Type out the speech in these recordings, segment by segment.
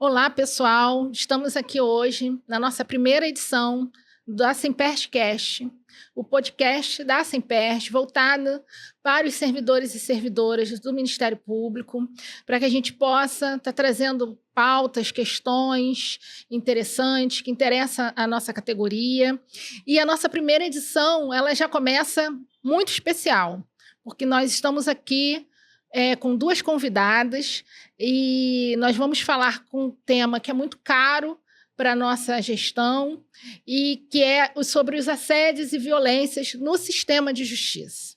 Olá, pessoal. Estamos aqui hoje na nossa primeira edição do Assempertcast, o podcast da Assemperst, voltado para os servidores e servidoras do Ministério Público, para que a gente possa estar trazendo pautas, questões interessantes, que interessam a nossa categoria. E a nossa primeira edição, ela já começa muito especial, porque nós estamos aqui com duas convidadas e nós vamos falar com um tema que é muito caro para a nossa gestão e que é sobre os assédios e violências no sistema de justiça.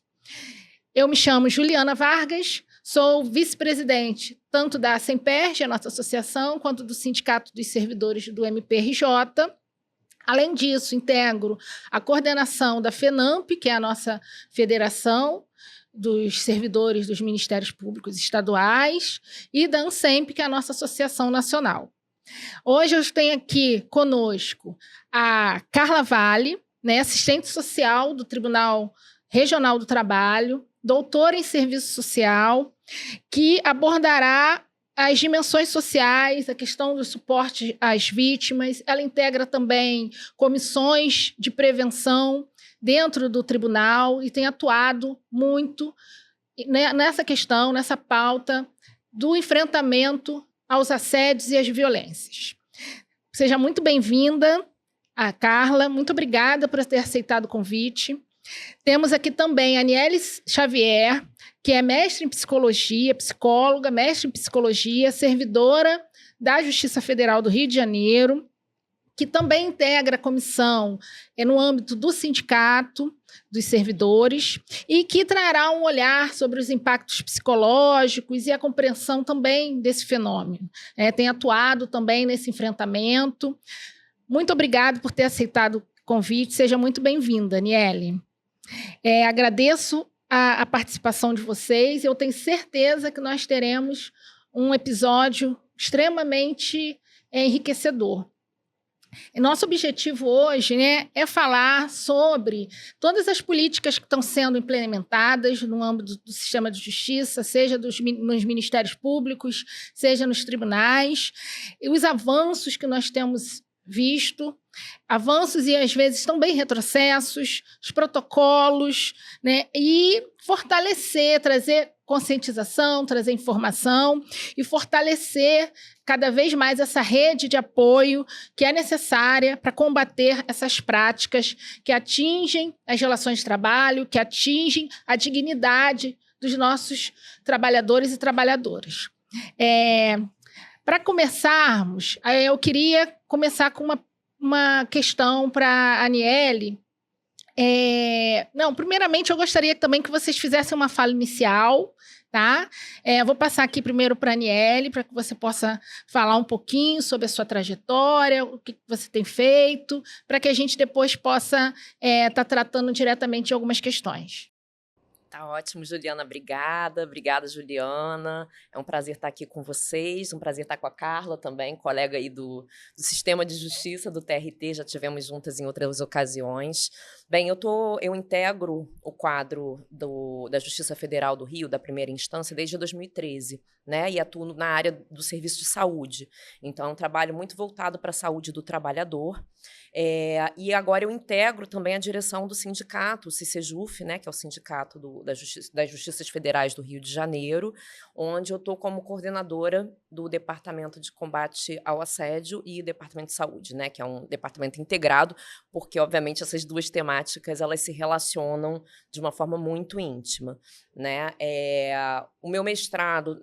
Eu me chamo Juliana Vargas, sou vice-presidente tanto da Assemperj, a nossa associação, quanto do Sindicato dos Servidores do MPRJ. Além disso, integro a coordenação da FENAMP, que é a nossa federação dos servidores dos Ministérios Públicos Estaduais, e da ANSEMP, que é a nossa associação nacional. Hoje eu tenho aqui conosco a Carla Vale, assistente social do Tribunal Regional do Trabalho, doutora em Serviço Social, que abordará as dimensões sociais, a questão do suporte às vítimas. Ela integra também comissões de prevenção dentro do tribunal e tem atuado muito nessa questão, nessa pauta do enfrentamento aos assédios e às violências. Seja muito bem-vinda, a Carla. Muito obrigada por ter aceitado o convite. Temos aqui também a Aniele Xavier, que é mestre em psicologia, psicóloga, mestre em psicologia, servidora da Justiça Federal do Rio de Janeiro, que também integra a comissão no âmbito do sindicato dos servidores e que trará um olhar sobre os impactos psicológicos e a compreensão também desse fenômeno. Tem atuado também nesse enfrentamento. Muito obrigada por ter aceitado o convite. Seja muito bem-vinda, Aniele. Agradeço a participação de vocês. Eu tenho certeza que nós teremos um episódio extremamente enriquecedor. Nosso objetivo hoje é falar sobre todas as políticas que estão sendo implementadas no âmbito do sistema de justiça, seja nos ministérios públicos, seja nos tribunais, e os avanços que nós temos visto, avanços e, às vezes, também retrocessos, os protocolos, e fortalecer, trazer conscientização, trazer informação e fortalecer cada vez mais essa rede de apoio que é necessária para combater essas práticas que atingem as relações de trabalho, que atingem a dignidade dos nossos trabalhadores e trabalhadoras. Para começarmos, eu queria começar com uma questão para a Aniele. Primeiramente, eu gostaria também que vocês fizessem uma fala inicial, tá? Vou passar aqui primeiro para a Aniele, para que você possa falar um pouquinho sobre a sua trajetória, o que você tem feito, para que a gente depois possa estar tratando diretamente de algumas questões. Tá ótimo, Juliana, obrigada, Juliana, é um prazer estar aqui com vocês, um prazer estar com a Carla também, colega aí do Sistema de Justiça, do TRT, já tivemos juntas em outras ocasiões. Bem, eu integro o quadro da Justiça Federal do Rio, da primeira instância, desde 2013, e atuo na área do serviço de saúde, então é um trabalho muito voltado para a saúde do trabalhador. E agora eu integro também a direção do sindicato, o CICEJUF, que é o Sindicato das Justiças Federais do Rio de Janeiro, onde eu estou como coordenadora do Departamento de Combate ao Assédio e Departamento de Saúde, que é um departamento integrado, porque, obviamente, essas duas temáticas elas se relacionam de uma forma muito íntima. O meu mestrado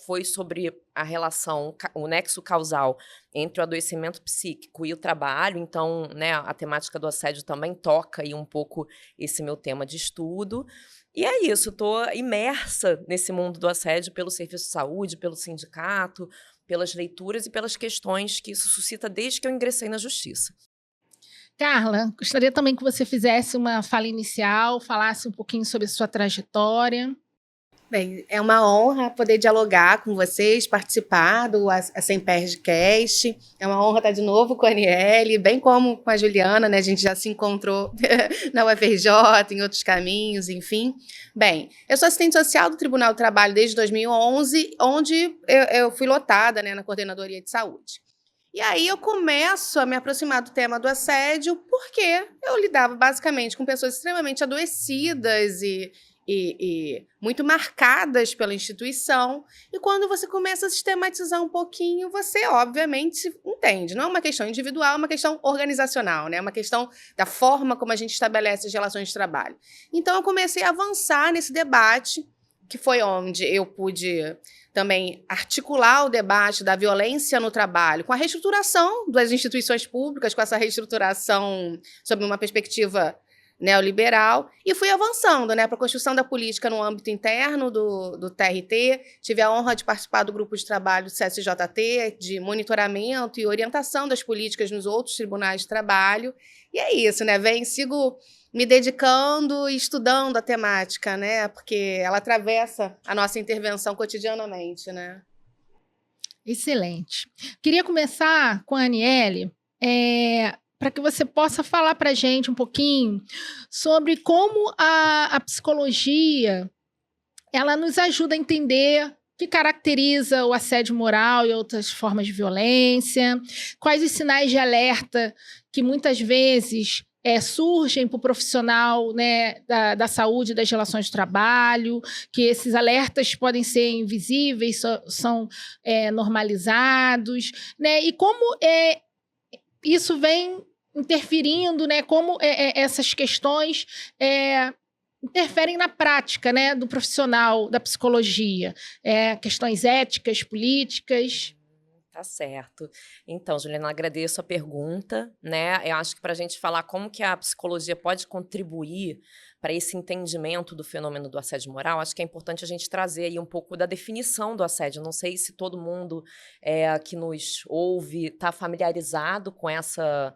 foi sobre a relação, o nexo causal entre o adoecimento psíquico e o trabalho, então, a temática do assédio também toca aí um pouco esse meu tema de estudo. E é isso, estou imersa nesse mundo do assédio pelo serviço de saúde, pelo sindicato, pelas leituras e pelas questões que isso suscita desde que eu ingressei na justiça. Carla, gostaria também que você fizesse uma fala inicial, falasse um pouquinho sobre a sua trajetória. Bem, é uma honra poder dialogar com vocês, participar do Assemperdcast. É uma honra estar de novo com a Aniele, bem como com a Juliana, né? A gente já se encontrou na UFRJ, em outros caminhos, enfim. Bem, eu sou assistente social do Tribunal do Trabalho desde 2011, onde eu fui lotada, né, na Coordenadoria de Saúde. E aí eu começo a me aproximar do tema do assédio porque eu lidava basicamente com pessoas extremamente adoecidas e muito marcadas pela instituição, e quando você começa a sistematizar um pouquinho, você obviamente entende. Não é uma questão individual, é uma questão organizacional, né? É uma questão da forma como a gente estabelece as relações de trabalho. Então eu comecei a avançar nesse debate, que foi onde eu pude também articular o debate da violência no trabalho com a reestruturação das instituições públicas, com essa reestruturação sob uma perspectiva neoliberal, e fui avançando, né, para a construção da política no âmbito interno do TRT. Tive a honra de participar do grupo de trabalho do CSJT, de monitoramento e orientação das políticas nos outros tribunais de trabalho. E é isso, né? Sigo me dedicando e estudando a temática, né? Porque ela atravessa a nossa intervenção cotidianamente, né? Excelente. Queria começar com a Aniele, para que você possa falar para a gente um pouquinho sobre como a psicologia ela nos ajuda a entender o que caracteriza o assédio moral e outras formas de violência, quais os sinais de alerta que muitas vezes surgem para o profissional, né, da saúde, das relações de trabalho, que esses alertas podem ser invisíveis, são normalizados, né, e como isso vem interferindo, né, como essas questões interferem na prática, né, do profissional da psicologia, questões éticas, políticas. Tá certo. Então, Juliana, agradeço a pergunta, né? Eu acho que para a gente falar como que a psicologia pode contribuir para esse entendimento do fenômeno do assédio moral, acho que é importante a gente trazer aí um pouco da definição do assédio. Não sei se todo mundo que nos ouve está familiarizado com essa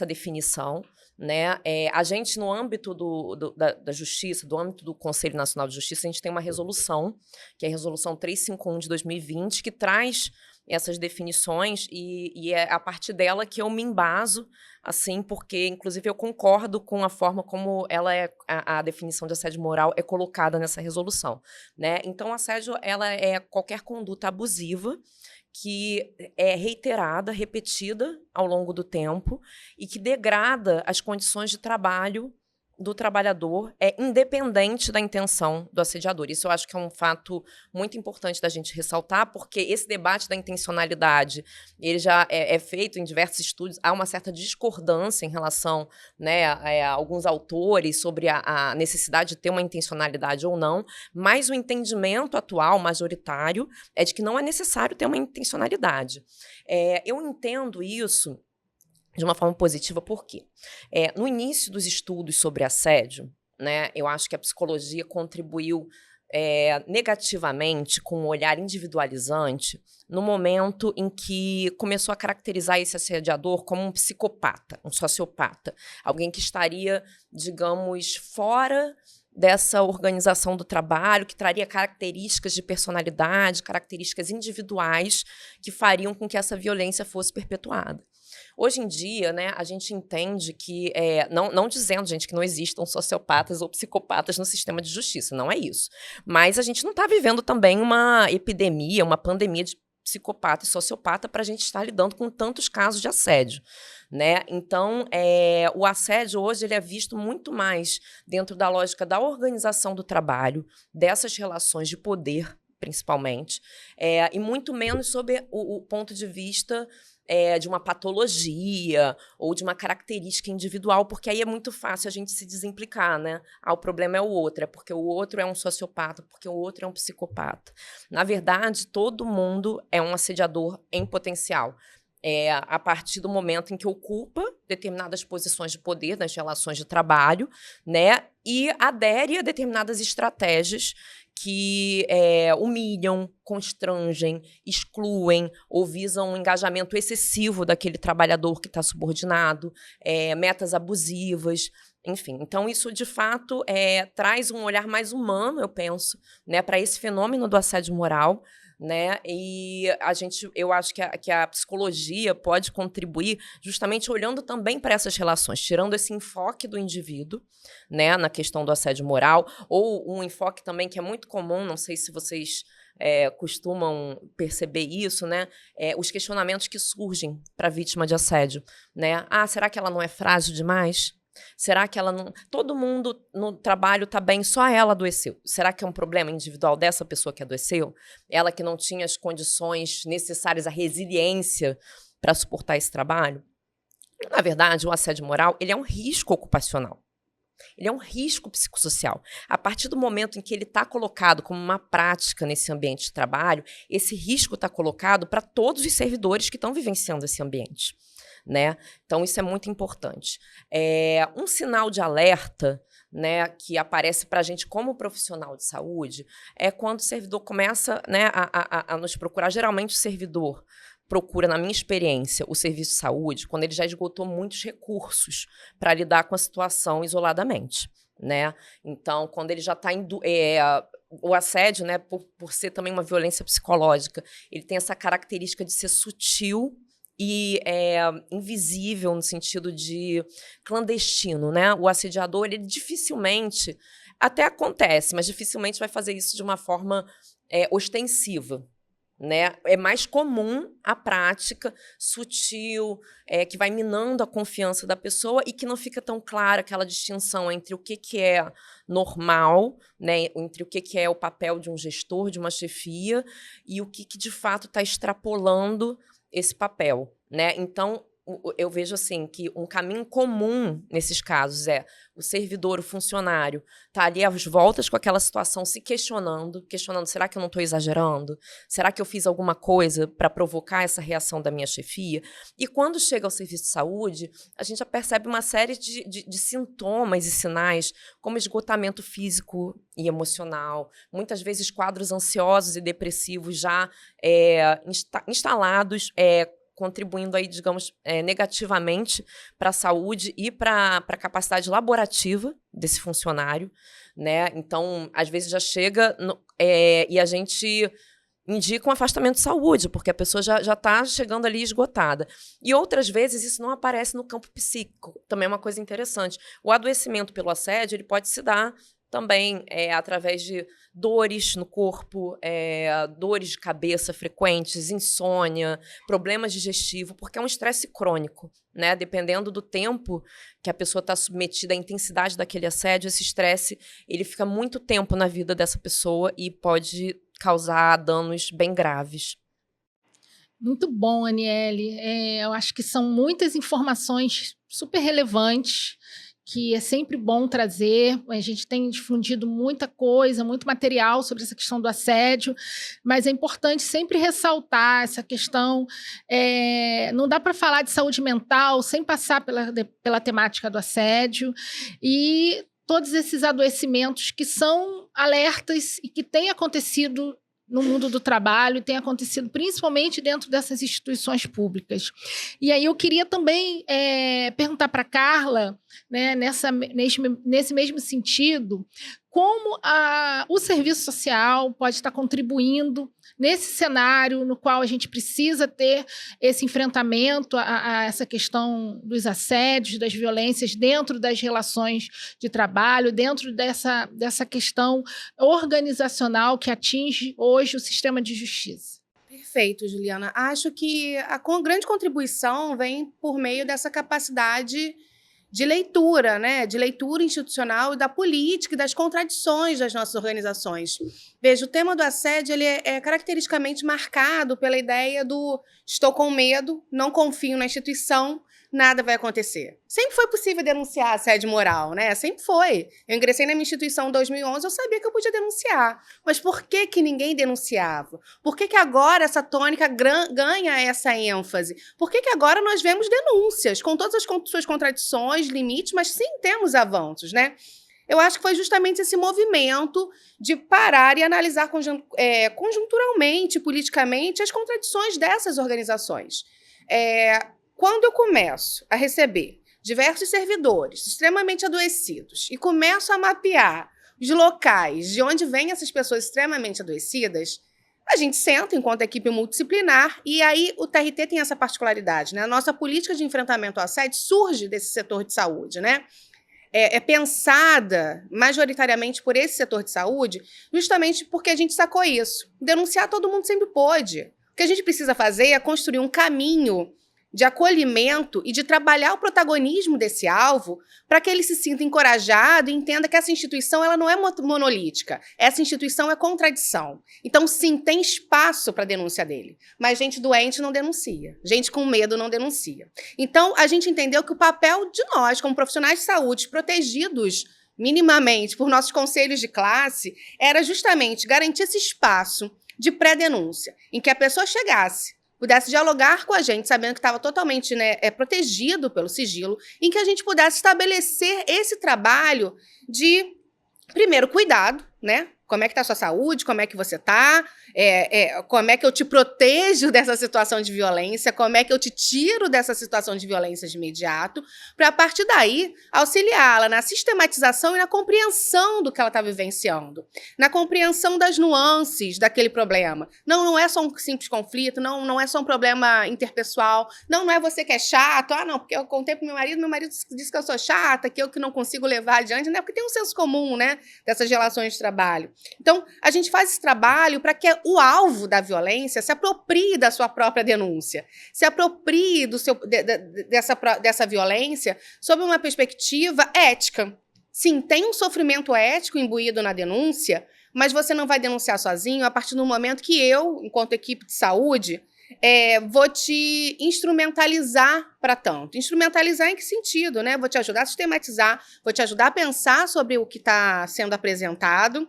definição, né? A gente, no âmbito da Justiça, do âmbito do Conselho Nacional de Justiça, a gente tem uma resolução, que é a Resolução 351 de 2020, que traz essas definições e é a partir dela que eu me embaso, assim, porque, inclusive, eu concordo com a forma como a definição de assédio moral é colocada nessa resolução, né? Então, assédio, ela é qualquer conduta abusiva que é reiterada, repetida ao longo do tempo e que degrada as condições de trabalho do trabalhador, independente da intenção do assediador. Isso eu acho que é um fato muito importante da gente ressaltar, porque esse debate da intencionalidade, ele já é feito em diversos estudos, há uma certa discordância em relação, né, a alguns autores sobre a necessidade de ter uma intencionalidade ou não, mas o entendimento atual, majoritário, é de que não é necessário ter uma intencionalidade. Eu entendo isso de uma forma positiva, por quê? No início dos estudos sobre assédio, né, eu acho que a psicologia contribuiu negativamente com um olhar individualizante no momento em que começou a caracterizar esse assediador como um psicopata, um sociopata, alguém que estaria, digamos, fora dessa organização do trabalho, que traria características de personalidade, características individuais que fariam com que essa violência fosse perpetuada. Hoje em dia, né, a gente entende que, não dizendo, gente, que não existam sociopatas ou psicopatas no sistema de justiça, não é isso. Mas a gente não está vivendo também uma epidemia, uma pandemia de psicopata e sociopata para a gente estar lidando com tantos casos de assédio, né? Então, o assédio hoje ele é visto muito mais dentro da lógica da organização do trabalho, dessas relações de poder, principalmente, e muito menos sob o ponto de vista de uma patologia ou de uma característica individual, porque aí é muito fácil a gente se desimplicar, né? O problema é o outro, é porque o outro é um sociopata, porque o outro é um psicopata. Na verdade, todo mundo é um assediador em potencial. A partir do momento em que ocupa determinadas posições de poder nas relações de trabalho, né? E adere a determinadas estratégias que humilham, constrangem, excluem ou visam um engajamento excessivo daquele trabalhador que está subordinado, metas abusivas, enfim. Então, isso, de fato, traz um olhar mais humano, eu penso, né, para esse fenômeno do assédio moral, né? E eu acho que a psicologia pode contribuir justamente olhando também para essas relações, tirando esse enfoque do indivíduo, né, na questão do assédio moral, ou um enfoque também que é muito comum, não sei se vocês costumam perceber isso, né? Os questionamentos que surgem para a vítima de assédio, né? Será que ela não é frágil demais? Será que ela não... Todo mundo no trabalho está bem, só ela adoeceu. Será que é um problema individual dessa pessoa que adoeceu? Ela que não tinha as condições necessárias, a resiliência para suportar esse trabalho? Na verdade, o assédio moral, ele é um risco ocupacional. Ele é um risco psicossocial. A partir do momento em que ele está colocado como uma prática nesse ambiente de trabalho, esse risco está colocado para todos os servidores que estão vivenciando esse ambiente, né? Então, isso é muito importante. Um sinal de alerta, né, que aparece para a gente como profissional de saúde é quando o servidor começa, né, a nos procurar. Geralmente, o servidor procura, na minha experiência, o serviço de saúde quando ele já esgotou muitos recursos para lidar com a situação isoladamente, né? Então, quando ele já está o assédio, né, por ser também uma violência psicológica, ele tem essa característica de ser sutil e invisível no sentido de clandestino, né? O assediador, ele dificilmente, até acontece, mas dificilmente vai fazer isso de uma forma ostensiva, né? É mais comum a prática sutil, que vai minando a confiança da pessoa e que não fica tão clara aquela distinção entre o que é normal, né? Entre o que é o papel de um gestor, de uma chefia, e o que de fato está extrapolando esse papel, né? Então, eu vejo assim que um caminho comum nesses casos é o servidor, o funcionário, tá ali às voltas com aquela situação, se questionando, será que eu não estou exagerando? Será que eu fiz alguma coisa para provocar essa reação da minha chefia? E quando chega ao serviço de saúde, a gente já percebe uma série de sintomas e sinais, como esgotamento físico e emocional, muitas vezes quadros ansiosos e depressivos já instalados, contribuindo aí, digamos, negativamente para a saúde e para a capacidade laborativa desse funcionário, né? Então, às vezes já chega e a gente indica um afastamento de saúde, porque a pessoa já está chegando ali esgotada. E outras vezes isso não aparece no campo psíquico, também é uma coisa interessante. O adoecimento pelo assédio, ele pode se dar também através de dores no corpo, dores de cabeça frequentes, insônia, problemas digestivos, porque é um estresse crônico, né? Dependendo do tempo que a pessoa está submetida à intensidade daquele assédio, esse estresse ele fica muito tempo na vida dessa pessoa e pode causar danos bem graves. Muito bom, Aniele. Eu acho que são muitas informações super relevantes que é sempre bom trazer. A gente tem difundido muita coisa, muito material sobre essa questão do assédio, mas é importante sempre ressaltar essa questão. Não dá para falar de saúde mental sem passar pela temática do assédio e todos esses adoecimentos que são alertas e que têm acontecido no mundo do trabalho, tem acontecido principalmente dentro dessas instituições públicas. E aí eu queria também perguntar para a Carla, né, nesse mesmo sentido, como o serviço social pode estar contribuindo nesse cenário no qual a gente precisa ter esse enfrentamento a essa questão dos assédios, das violências dentro das relações de trabalho, dentro dessa questão organizacional que atinge hoje o sistema de justiça. Perfeito, Juliana. Acho que a grande contribuição vem por meio dessa capacidade de leitura, né? De leitura institucional e da política e das contradições das nossas organizações. Veja, o tema do assédio ele é caracteristicamente marcado pela ideia do estou com medo, não confio na instituição, nada vai acontecer. Sempre foi possível denunciar assédio moral, né? Sempre foi. Eu ingressei na minha instituição em 2011, eu sabia que eu podia denunciar. Mas por que ninguém denunciava? Por que agora essa tônica ganha essa ênfase? Por que agora nós vemos denúncias, com todas as suas contradições, limites, mas sim temos avanços, né? Eu acho que foi justamente esse movimento de parar e analisar conjunturalmente, politicamente, as contradições dessas organizações. Quando eu começo a receber diversos servidores extremamente adoecidos e começo a mapear os locais de onde vêm essas pessoas extremamente adoecidas, a gente senta enquanto equipe multidisciplinar e aí o TRT tem essa particularidade, né? A nossa política de enfrentamento ao assédio surge desse setor de saúde, né? É pensada majoritariamente por esse setor de saúde, justamente porque a gente sacou isso. Denunciar todo mundo sempre pôde. O que a gente precisa fazer é construir um caminho de acolhimento e de trabalhar o protagonismo desse alvo para que ele se sinta encorajado e entenda que essa instituição ela não é monolítica. Essa instituição é contradição. Então, sim, tem espaço para a denúncia dele. Mas gente doente não denuncia. Gente com medo não denuncia. Então, a gente entendeu que o papel de nós, como profissionais de saúde, protegidos minimamente por nossos conselhos de classe, era justamente garantir esse espaço de pré-denúncia, em que a pessoa chegasse, pudesse dialogar com a gente, sabendo que estava totalmente protegido pelo sigilo, em que a gente pudesse estabelecer esse trabalho de, primeiro, cuidado, né? Como é que está a sua saúde? Como é que você está? Como é que eu te protejo dessa situação de violência? Como é que eu te tiro dessa situação de violência de imediato? Para, a partir daí, auxiliá-la na sistematização e na compreensão do que ela está vivenciando. Na compreensão das nuances daquele problema. Não é só um simples conflito, não é só um problema interpessoal, não é você que é chato, não, porque eu contei para meu marido disse que eu sou chata, que eu que não consigo levar adiante, né? Porque tem um senso comum, né, dessas relações de trabalho. Então, a gente faz esse trabalho para que o alvo da violência se aproprie da sua própria denúncia, se aproprie dessa violência sob uma perspectiva ética. Sim, tem um sofrimento ético imbuído na denúncia, mas você não vai denunciar sozinho a partir do momento que eu, enquanto equipe de saúde, vou te instrumentalizar para tanto. Instrumentalizar em que sentido, né? Vou te ajudar a sistematizar, vou te ajudar a pensar sobre o que está sendo apresentado.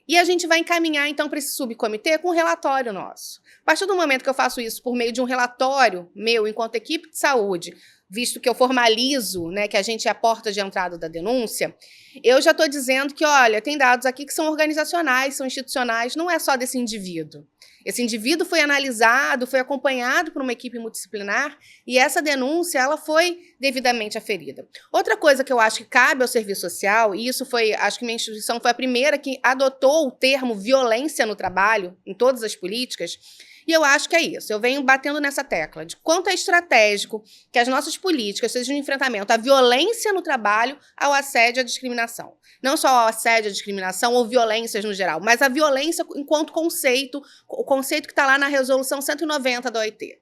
E a gente vai encaminhar, então, para esse subcomitê com um relatório nosso. A partir do momento que eu faço isso por meio de um relatório meu, enquanto equipe de saúde, visto que eu formalizo, né, que a gente é a porta de entrada da denúncia, eu já estou dizendo que, olha, tem dados aqui que são organizacionais, são institucionais, não é só desse indivíduo. Esse indivíduo foi analisado, foi acompanhado por uma equipe multidisciplinar e essa denúncia ela foi devidamente aferida. Outra coisa que eu acho que cabe ao serviço social, e isso foi, acho que minha instituição foi a primeira que adotou o termo violência no trabalho em todas as políticas, e eu acho que é isso. Eu venho batendo nessa tecla de quanto é estratégico que as nossas políticas sejam de enfrentamento à violência no trabalho, ao assédio e à discriminação. Não só ao assédio, à discriminação ou violências no geral, mas a violência enquanto conceito, o conceito que está lá na resolução 190 da OIT.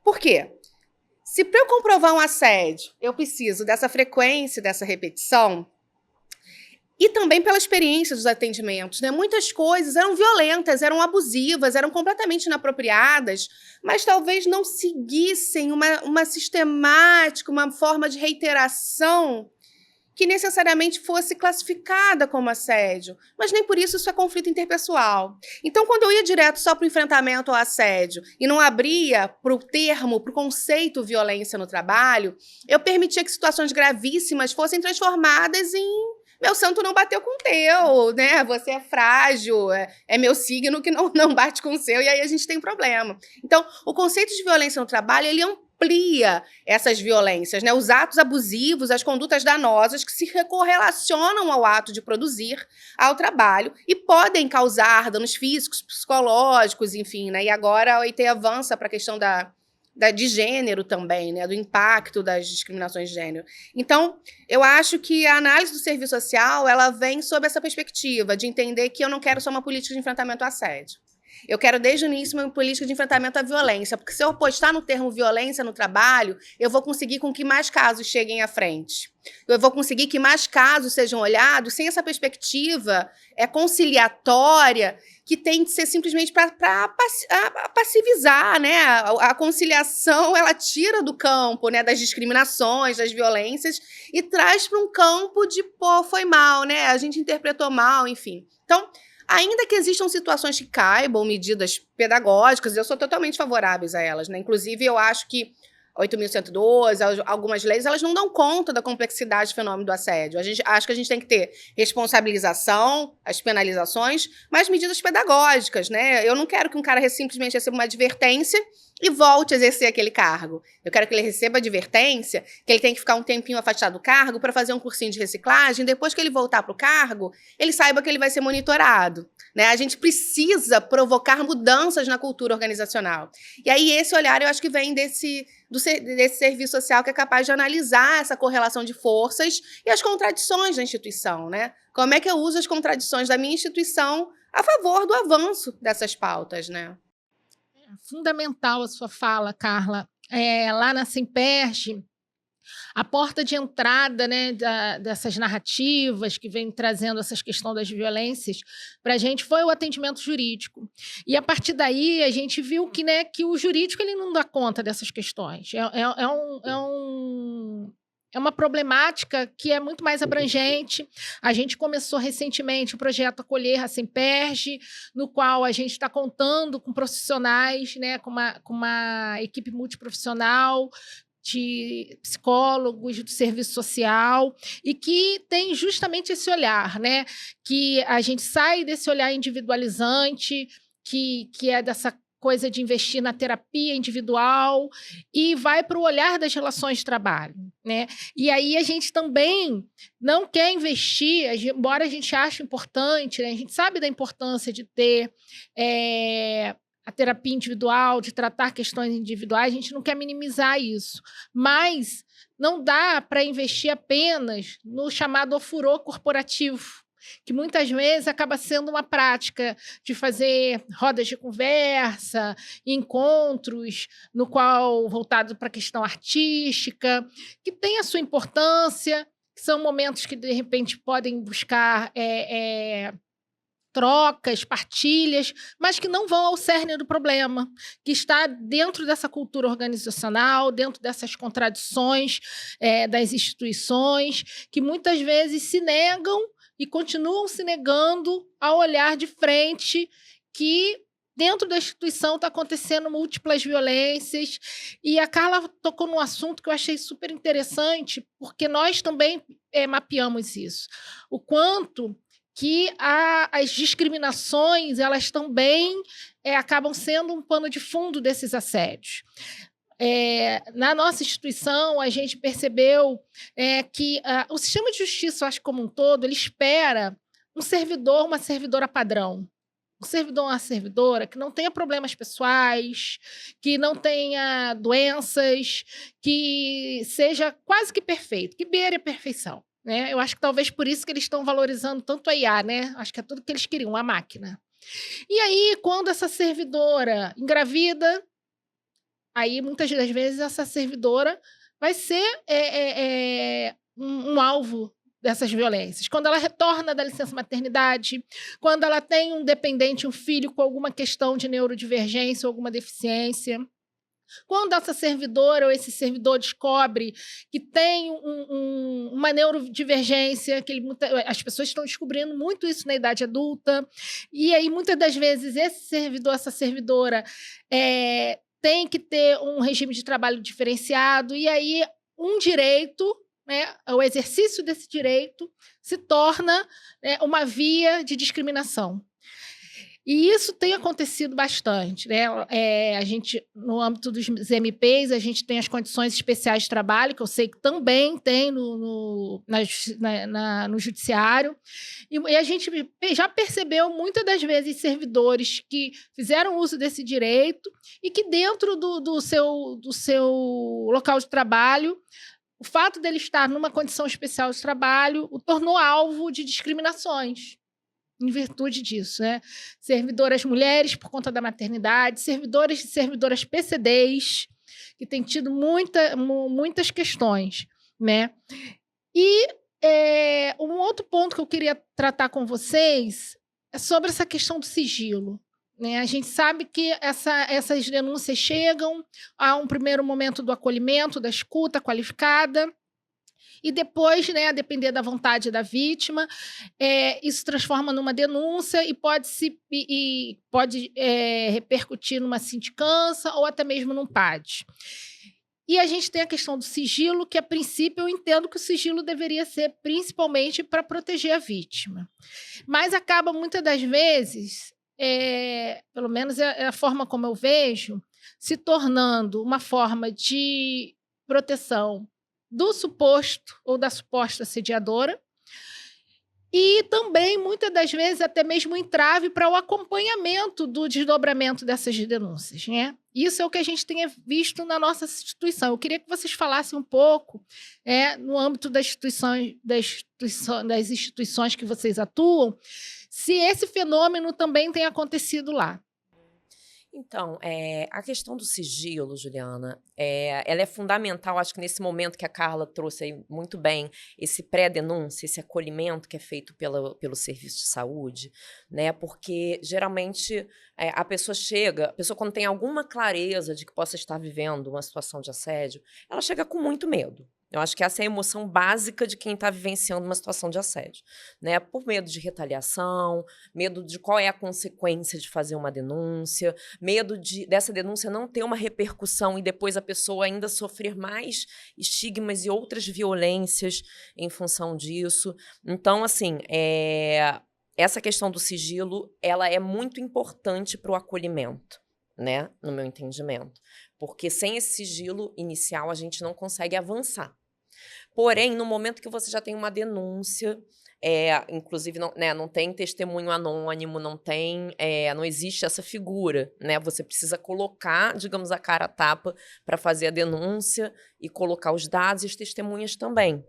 Por quê? Se para eu comprovar um assédio, eu preciso dessa frequência, dessa repetição, e também pela experiência dos atendimentos, né? Muitas coisas eram violentas, eram abusivas, eram completamente inapropriadas, mas talvez não seguissem uma sistemática, uma forma de reiteração que necessariamente fosse classificada como assédio, mas nem por isso é conflito interpessoal. Então, quando eu ia direto só para o enfrentamento ao assédio e não abria para o termo, para o conceito violência no trabalho, eu permitia que situações gravíssimas fossem transformadas em meu santo não bateu com o teu, né? Você é frágil, é meu signo que não bate com o seu, e aí a gente tem problema. Então, o conceito de violência no trabalho, ele amplia essas violências, né? Os atos abusivos, as condutas danosas que se correlacionam ao ato de produzir, ao trabalho, e podem causar danos físicos, psicológicos, enfim, né? E agora a OIT avança para a questão de gênero também, né, do impacto das discriminações de gênero. Então, eu acho que a análise do serviço social, ela vem sob essa perspectiva de entender que eu não quero só uma política de enfrentamento ao assédio. Eu quero, desde o início, uma política de enfrentamento à violência, porque se eu apostar no termo violência no trabalho, eu vou conseguir com que mais casos cheguem à frente. Eu vou conseguir que mais casos sejam olhados sem essa perspectiva conciliatória que tem de ser simplesmente para passivizar, né? A conciliação, ela tira do campo, né, das discriminações, das violências e traz para um campo de, foi mal, né? A gente interpretou mal, enfim. Então, ainda que existam situações que caibam medidas pedagógicas, eu sou totalmente favorável a elas, né? Inclusive, eu acho que 8.112, algumas leis, elas não dão conta da complexidade do fenômeno do assédio. Acho que a gente tem que ter responsabilização, as penalizações, mas medidas pedagógicas, né? Eu não quero que um cara simplesmente receba uma advertência e volte a exercer aquele cargo. Eu quero que ele receba advertência, que ele tem que ficar um tempinho afastado do cargo para fazer um cursinho de reciclagem, depois que ele voltar para o cargo, ele saiba que ele vai ser monitorado, né? A gente precisa provocar mudanças na cultura organizacional. E aí esse olhar, eu acho que vem desse serviço social que é capaz de analisar essa correlação de forças e as contradições da instituição, né? Como é que eu uso as contradições da minha instituição a favor do avanço dessas pautas, né? Fundamental a sua fala, Carla. Lá na Semperge, a porta de entrada, né, dessas narrativas que vem trazendo essas questões das violências para a gente foi o atendimento jurídico. E, a partir daí, a gente viu que, né, que o jurídico ele não dá conta dessas questões. É uma problemática que é muito mais abrangente. A gente começou recentemente o projeto Acolher a Semperge, no qual a gente está contando com profissionais, né, com uma equipe multiprofissional, de psicólogos, do serviço social, e que tem justamente esse olhar, né? Que a gente sai desse olhar individualizante, que é dessa coisa de investir na terapia individual e vai para o olhar das relações de trabalho, né? E aí a gente também não quer investir, embora a gente ache importante, né? A gente sabe da importância de ter a terapia individual, de tratar questões individuais, a gente não quer minimizar isso, mas não dá para investir apenas no chamado ofurô corporativo, que muitas vezes acaba sendo uma prática de fazer rodas de conversa, encontros no qual voltado para a questão artística, que tem a sua importância, que são momentos que, de repente, podem buscar trocas, partilhas, mas que não vão ao cerne do problema, que está dentro dessa cultura organizacional, dentro dessas contradições das instituições, que muitas vezes se negam e continuam se negando a olhar de frente que dentro da instituição está acontecendo múltiplas violências. E a Carla tocou num assunto que eu achei super interessante, porque nós também mapeamos isso. O quanto que as discriminações, elas também acabam sendo um pano de fundo desses assédios. Na nossa instituição, a gente percebeu que o sistema de justiça, eu acho, como um todo, ele espera um servidor, uma servidora padrão. Um servidor, uma servidora que não tenha problemas pessoais, que não tenha doenças, que seja quase que perfeito, que beire a perfeição, né? Eu acho que talvez por isso que eles estão valorizando tanto a IA, né? Acho que é tudo que eles queriam, a máquina. E aí, quando essa servidora engravida, aí, muitas das vezes, essa servidora vai ser um alvo dessas violências. Quando ela retorna da licença maternidade, quando ela tem um dependente, um filho com alguma questão de neurodivergência ou alguma deficiência, quando essa servidora ou esse servidor descobre que tem uma neurodivergência, as pessoas estão descobrindo muito isso na idade adulta, e aí, muitas das vezes, esse servidor, essa servidora tem que ter um regime de trabalho diferenciado, e aí um direito, né, o exercício desse direito se torna uma via de discriminação. E isso tem acontecido bastante, né? A gente, no âmbito dos MPs, a gente tem as condições especiais de trabalho, que eu sei que também tem no judiciário, e a gente já percebeu muitas das vezes servidores que fizeram uso desse direito e que dentro do seu local de trabalho, o fato dele estar numa condição especial de trabalho o tornou alvo de discriminações. Em virtude disso, né? Servidoras mulheres por conta da maternidade, servidores e servidoras PCDs, que têm tido muitas questões, né? E um outro ponto que eu queria tratar com vocês é sobre essa questão do sigilo, né? A gente sabe que essas denúncias chegam a um primeiro momento do acolhimento, da escuta qualificada, e depois, né, a depender da vontade da vítima, isso transforma numa denúncia e pode repercutir numa sindicância ou até mesmo num PAD. E a gente tem a questão do sigilo, que a princípio eu entendo que o sigilo deveria ser principalmente para proteger a vítima. Mas acaba muitas das vezes, pelo menos é a forma como eu vejo, se tornando uma forma de proteção do suposto ou da suposta assediadora, e também, muitas das vezes, até mesmo um entrave para o acompanhamento do desdobramento dessas denúncias, né? Isso é o que a gente tem visto na nossa instituição. Eu queria que vocês falassem um pouco, no âmbito das instituições que vocês atuam, se esse fenômeno também tem acontecido lá. Então, a questão do sigilo, Juliana, ela é fundamental, acho que nesse momento que a Carla trouxe aí muito bem, esse pré-denúncia, esse acolhimento que é feito pelo serviço de saúde, né? Porque, geralmente, a pessoa quando tem alguma clareza de que possa estar vivendo uma situação de assédio, ela chega com muito medo. Eu acho que essa é a emoção básica de quem está vivenciando uma situação de assédio, né? Por medo de retaliação, medo de qual é a consequência de fazer uma denúncia, medo dessa denúncia não ter uma repercussão e depois a pessoa ainda sofrer mais estigmas e outras violências em função disso. Então, assim, essa questão do sigilo, ela é muito importante para o acolhimento, né? No meu entendimento. Porque sem esse sigilo inicial, a gente não consegue avançar. Porém, no momento que você já tem uma denúncia, inclusive não tem testemunho anônimo, não existe essa figura, né? Você precisa colocar, digamos, a cara a tapa para fazer a denúncia e colocar os dados e as testemunhas também.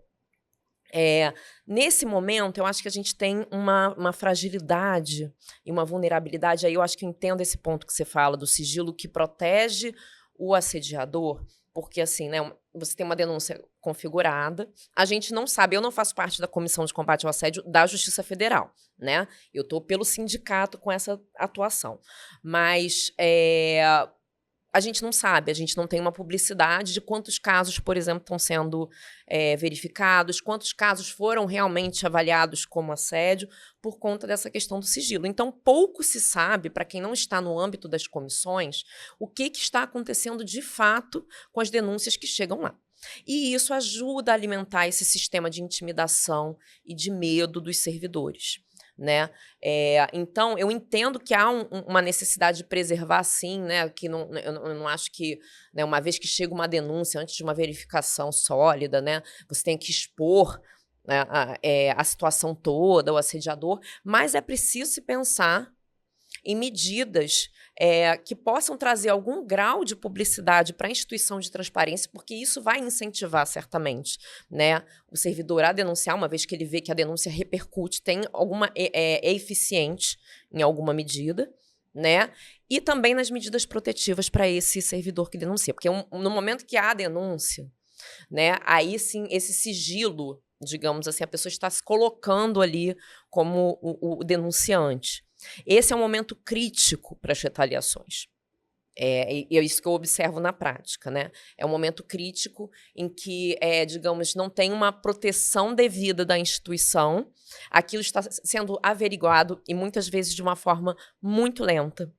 Nesse momento, eu acho que a gente tem uma fragilidade e uma vulnerabilidade. Aí eu acho que eu entendo esse ponto que você fala do sigilo que protege o assediador, porque assim, né, você tem uma denúncia configurada, a gente não sabe, eu não faço parte da Comissão de Combate ao Assédio da Justiça Federal, né? Eu estou pelo sindicato com essa atuação. Mas a gente não sabe, a gente não tem uma publicidade de quantos casos, por exemplo, estão sendo verificados, quantos casos foram realmente avaliados como assédio por conta dessa questão do sigilo. Então, pouco se sabe, para quem não está no âmbito das comissões, o que está acontecendo de fato com as denúncias que chegam lá. E isso ajuda a alimentar esse sistema de intimidação e de medo dos servidores, né? Então, eu entendo que há uma necessidade de preservar, sim, né? Que eu não acho que, né, uma vez que chega uma denúncia, antes de uma verificação sólida, né, você tem que expor, né, a situação toda, o assediador, mas é preciso se pensar em medidas que possam trazer algum grau de publicidade para a instituição de transparência, porque isso vai incentivar, certamente, né, o servidor a denunciar, uma vez que ele vê que a denúncia repercute, é eficiente em alguma medida, né, e também nas medidas protetivas para esse servidor que denuncia. Porque no momento que há a denúncia, né, aí sim, esse sigilo, digamos assim, a pessoa está se colocando ali como o denunciante. Esse é um momento crítico para as retaliações. E é isso que eu observo na prática, né? É um momento crítico em que, digamos, não tem uma proteção devida da instituição, aquilo está sendo averiguado e muitas vezes de uma forma muito lenta,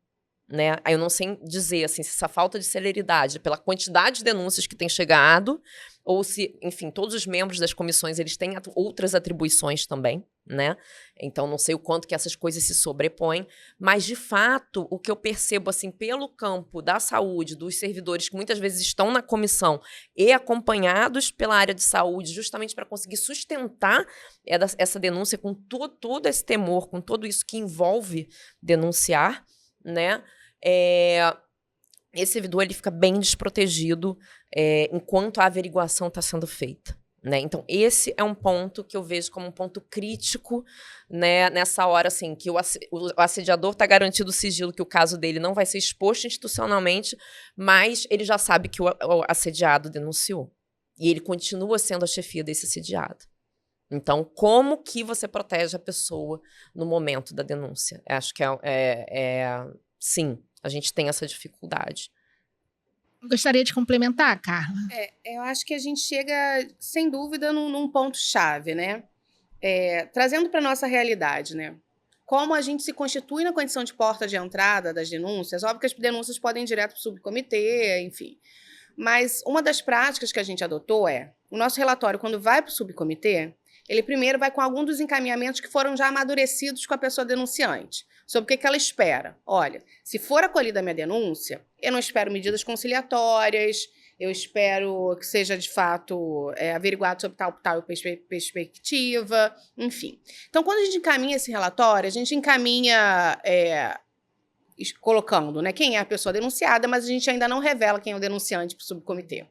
né? Aí eu não sei dizer assim, se essa falta de celeridade pela quantidade de denúncias que tem chegado ou se, enfim, todos os membros das comissões eles têm outras atribuições também, né? Então não sei o quanto que essas coisas se sobrepõem, mas de fato o que eu percebo assim pelo campo da saúde, dos servidores que muitas vezes estão na comissão e acompanhados pela área de saúde, justamente para conseguir sustentar essa denúncia com todo esse temor, com tudo isso que envolve denunciar, né? Esse servidor ele fica bem desprotegido enquanto a averiguação está sendo feita, né? Então, esse é um ponto que eu vejo como um ponto crítico, né, nessa hora assim, que o assediador está garantido o sigilo, que o caso dele não vai ser exposto institucionalmente, mas ele já sabe que o assediado denunciou. E ele continua sendo a chefia desse assediado. Então, como que você protege a pessoa no momento da denúncia? Acho que sim, a gente tem essa dificuldade. Gostaria de complementar, Carla? Eu acho que a gente chega, sem dúvida, num ponto-chave, né? Trazendo para a nossa realidade, né? Como a gente se constitui na condição de porta de entrada das denúncias, óbvio que as denúncias podem ir direto para o subcomitê, enfim. Mas uma das práticas que a gente adotou o nosso relatório, quando vai para o subcomitê, ele primeiro vai com algum dos encaminhamentos que foram já amadurecidos com a pessoa denunciante, sobre o que ela espera. Olha, se for acolhida a minha denúncia, eu não espero medidas conciliatórias, eu espero que seja, de fato, averiguado sobre tal perspectiva, enfim. Então, quando a gente encaminha esse relatório, a gente encaminha colocando, né, quem é a pessoa denunciada, mas a gente ainda não revela quem é o denunciante para o subcomitê.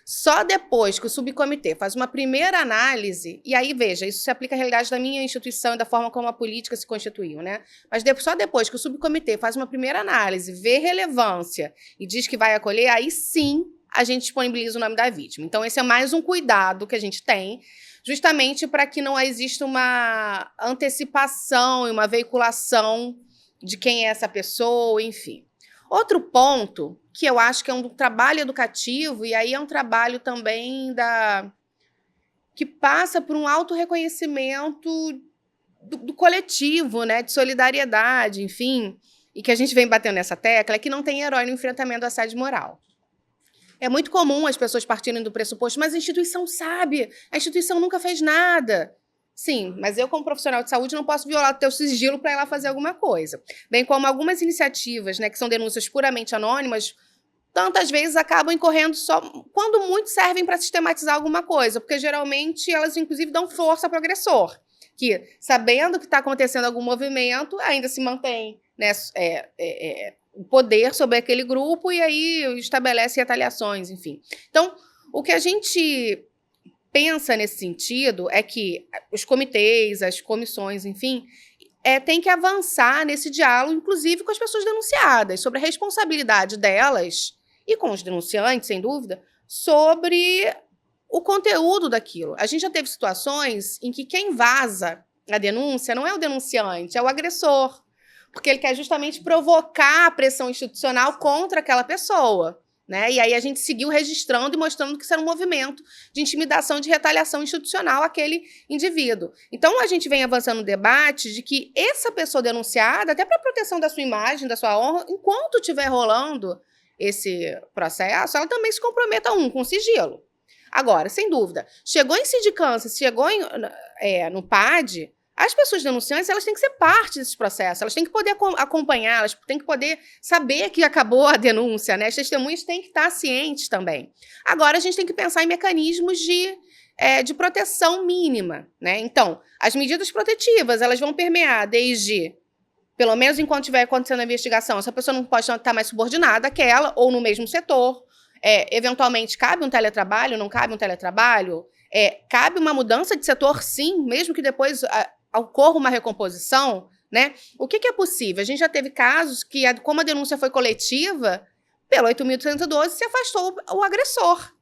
Só depois que o subcomitê faz uma primeira análise, e aí, veja, isso se aplica à realidade da minha instituição e da forma como a política se constituiu, né? Mas só depois que o subcomitê faz uma primeira análise, vê relevância e diz que vai acolher, aí sim a gente disponibiliza o nome da vítima. Então, esse é mais um cuidado que a gente tem, justamente para que não exista uma antecipação e uma veiculação de quem é essa pessoa, enfim. Outro ponto, que eu acho que é um trabalho educativo, e aí é um trabalho também que passa por um autorreconhecimento do coletivo, né, de solidariedade, enfim, e que a gente vem batendo nessa tecla, é que não tem herói no enfrentamento do assédio moral. É muito comum as pessoas partirem do pressuposto, mas a instituição sabe, a instituição nunca fez nada. Sim, mas eu, como profissional de saúde, não posso violar o teu sigilo para ir lá fazer alguma coisa. Bem como algumas iniciativas, né, que são denúncias puramente anônimas, tantas vezes acabam incorrendo só quando muito servem para sistematizar alguma coisa, porque geralmente elas, inclusive, dão força para o agressor, que, sabendo que está acontecendo algum movimento, ainda se mantém, né, o poder sobre aquele grupo e aí estabelece retaliações, enfim. Então, o que a gente pensa nesse sentido é que os comitês, as comissões, enfim, tem que avançar nesse diálogo, inclusive com as pessoas denunciadas, sobre a responsabilidade delas e com os denunciantes, sem dúvida, sobre o conteúdo daquilo. A gente já teve situações em que quem vaza a denúncia não é o denunciante, é o agressor, porque ele quer justamente provocar a pressão institucional contra aquela pessoa. Né? E aí a gente seguiu registrando e mostrando que isso era um movimento de intimidação, de retaliação institucional àquele indivíduo. Então, a gente vem avançando no debate de que essa pessoa denunciada, até para a proteção da sua imagem, da sua honra, enquanto estiver rolando esse processo, ela também se comprometa, com sigilo. Agora, sem dúvida, chegou em sindicância, chegou no PAD, as pessoas denunciantes, elas têm que ser parte desse processo, elas têm que poder acompanhar, elas têm que poder saber que acabou a denúncia, né? As testemunhas têm que estar cientes também. Agora, a gente tem que pensar em mecanismos de proteção mínima, né? Então, as medidas protetivas, elas vão permear desde, pelo menos enquanto estiver acontecendo a investigação, essa pessoa não pode estar mais subordinada àquela ou no mesmo setor. Eventualmente, cabe um teletrabalho, não cabe um teletrabalho? Cabe uma mudança de setor, sim, mesmo que depois ocorra uma recomposição, né? O que é possível? A gente já teve casos que, como a denúncia foi coletiva, pelo 8.312 se afastou o agressor,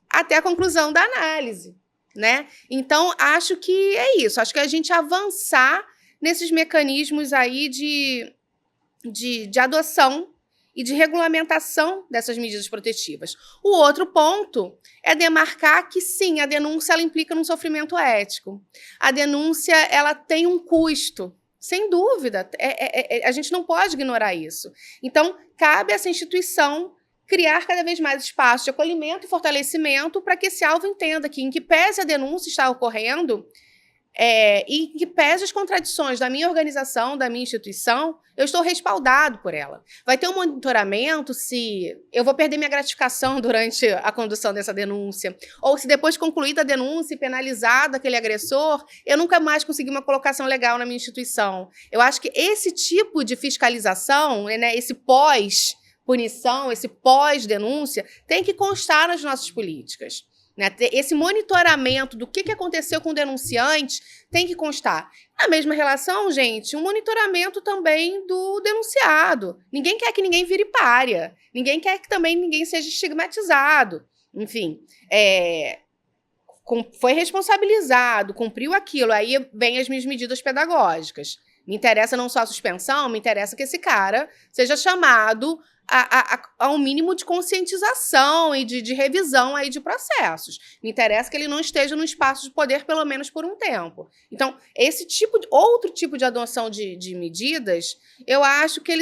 até a conclusão da análise, né? Então, acho que é isso. Acho que a gente avançar nesses mecanismos aí de adoção e de regulamentação dessas medidas protetivas. O outro ponto é demarcar que, sim, a denúncia ela implica num sofrimento ético. A denúncia ela tem um custo, sem dúvida. A gente não pode ignorar isso. Então, cabe a essa instituição criar cada vez mais espaços de acolhimento e fortalecimento para que esse alvo entenda que, em que pese a denúncia está ocorrendo, e que pese as contradições da minha organização, da minha instituição, eu estou respaldado por ela. Vai ter um monitoramento se eu vou perder minha gratificação durante a condução dessa denúncia, ou se depois de concluída a denúncia e penalizado aquele agressor, eu nunca mais consegui uma colocação legal na minha instituição. Eu acho que esse tipo de fiscalização, né, esse pós-punição, esse pós-denúncia, tem que constar nas nossas políticas. Né? Esse monitoramento do que aconteceu com o denunciante tem que constar. Na mesma relação, gente, um monitoramento também do denunciado. Ninguém quer que ninguém vire pária. Ninguém quer que também ninguém seja estigmatizado. Enfim, foi responsabilizado, cumpriu aquilo, aí vem as minhas medidas pedagógicas. Me interessa não só a suspensão, me interessa que esse cara seja chamado a um mínimo de conscientização e de revisão aí de processos. Me interessa que ele não esteja no espaço de poder, pelo menos por um tempo. Então, outro tipo de adoção de medidas, eu acho que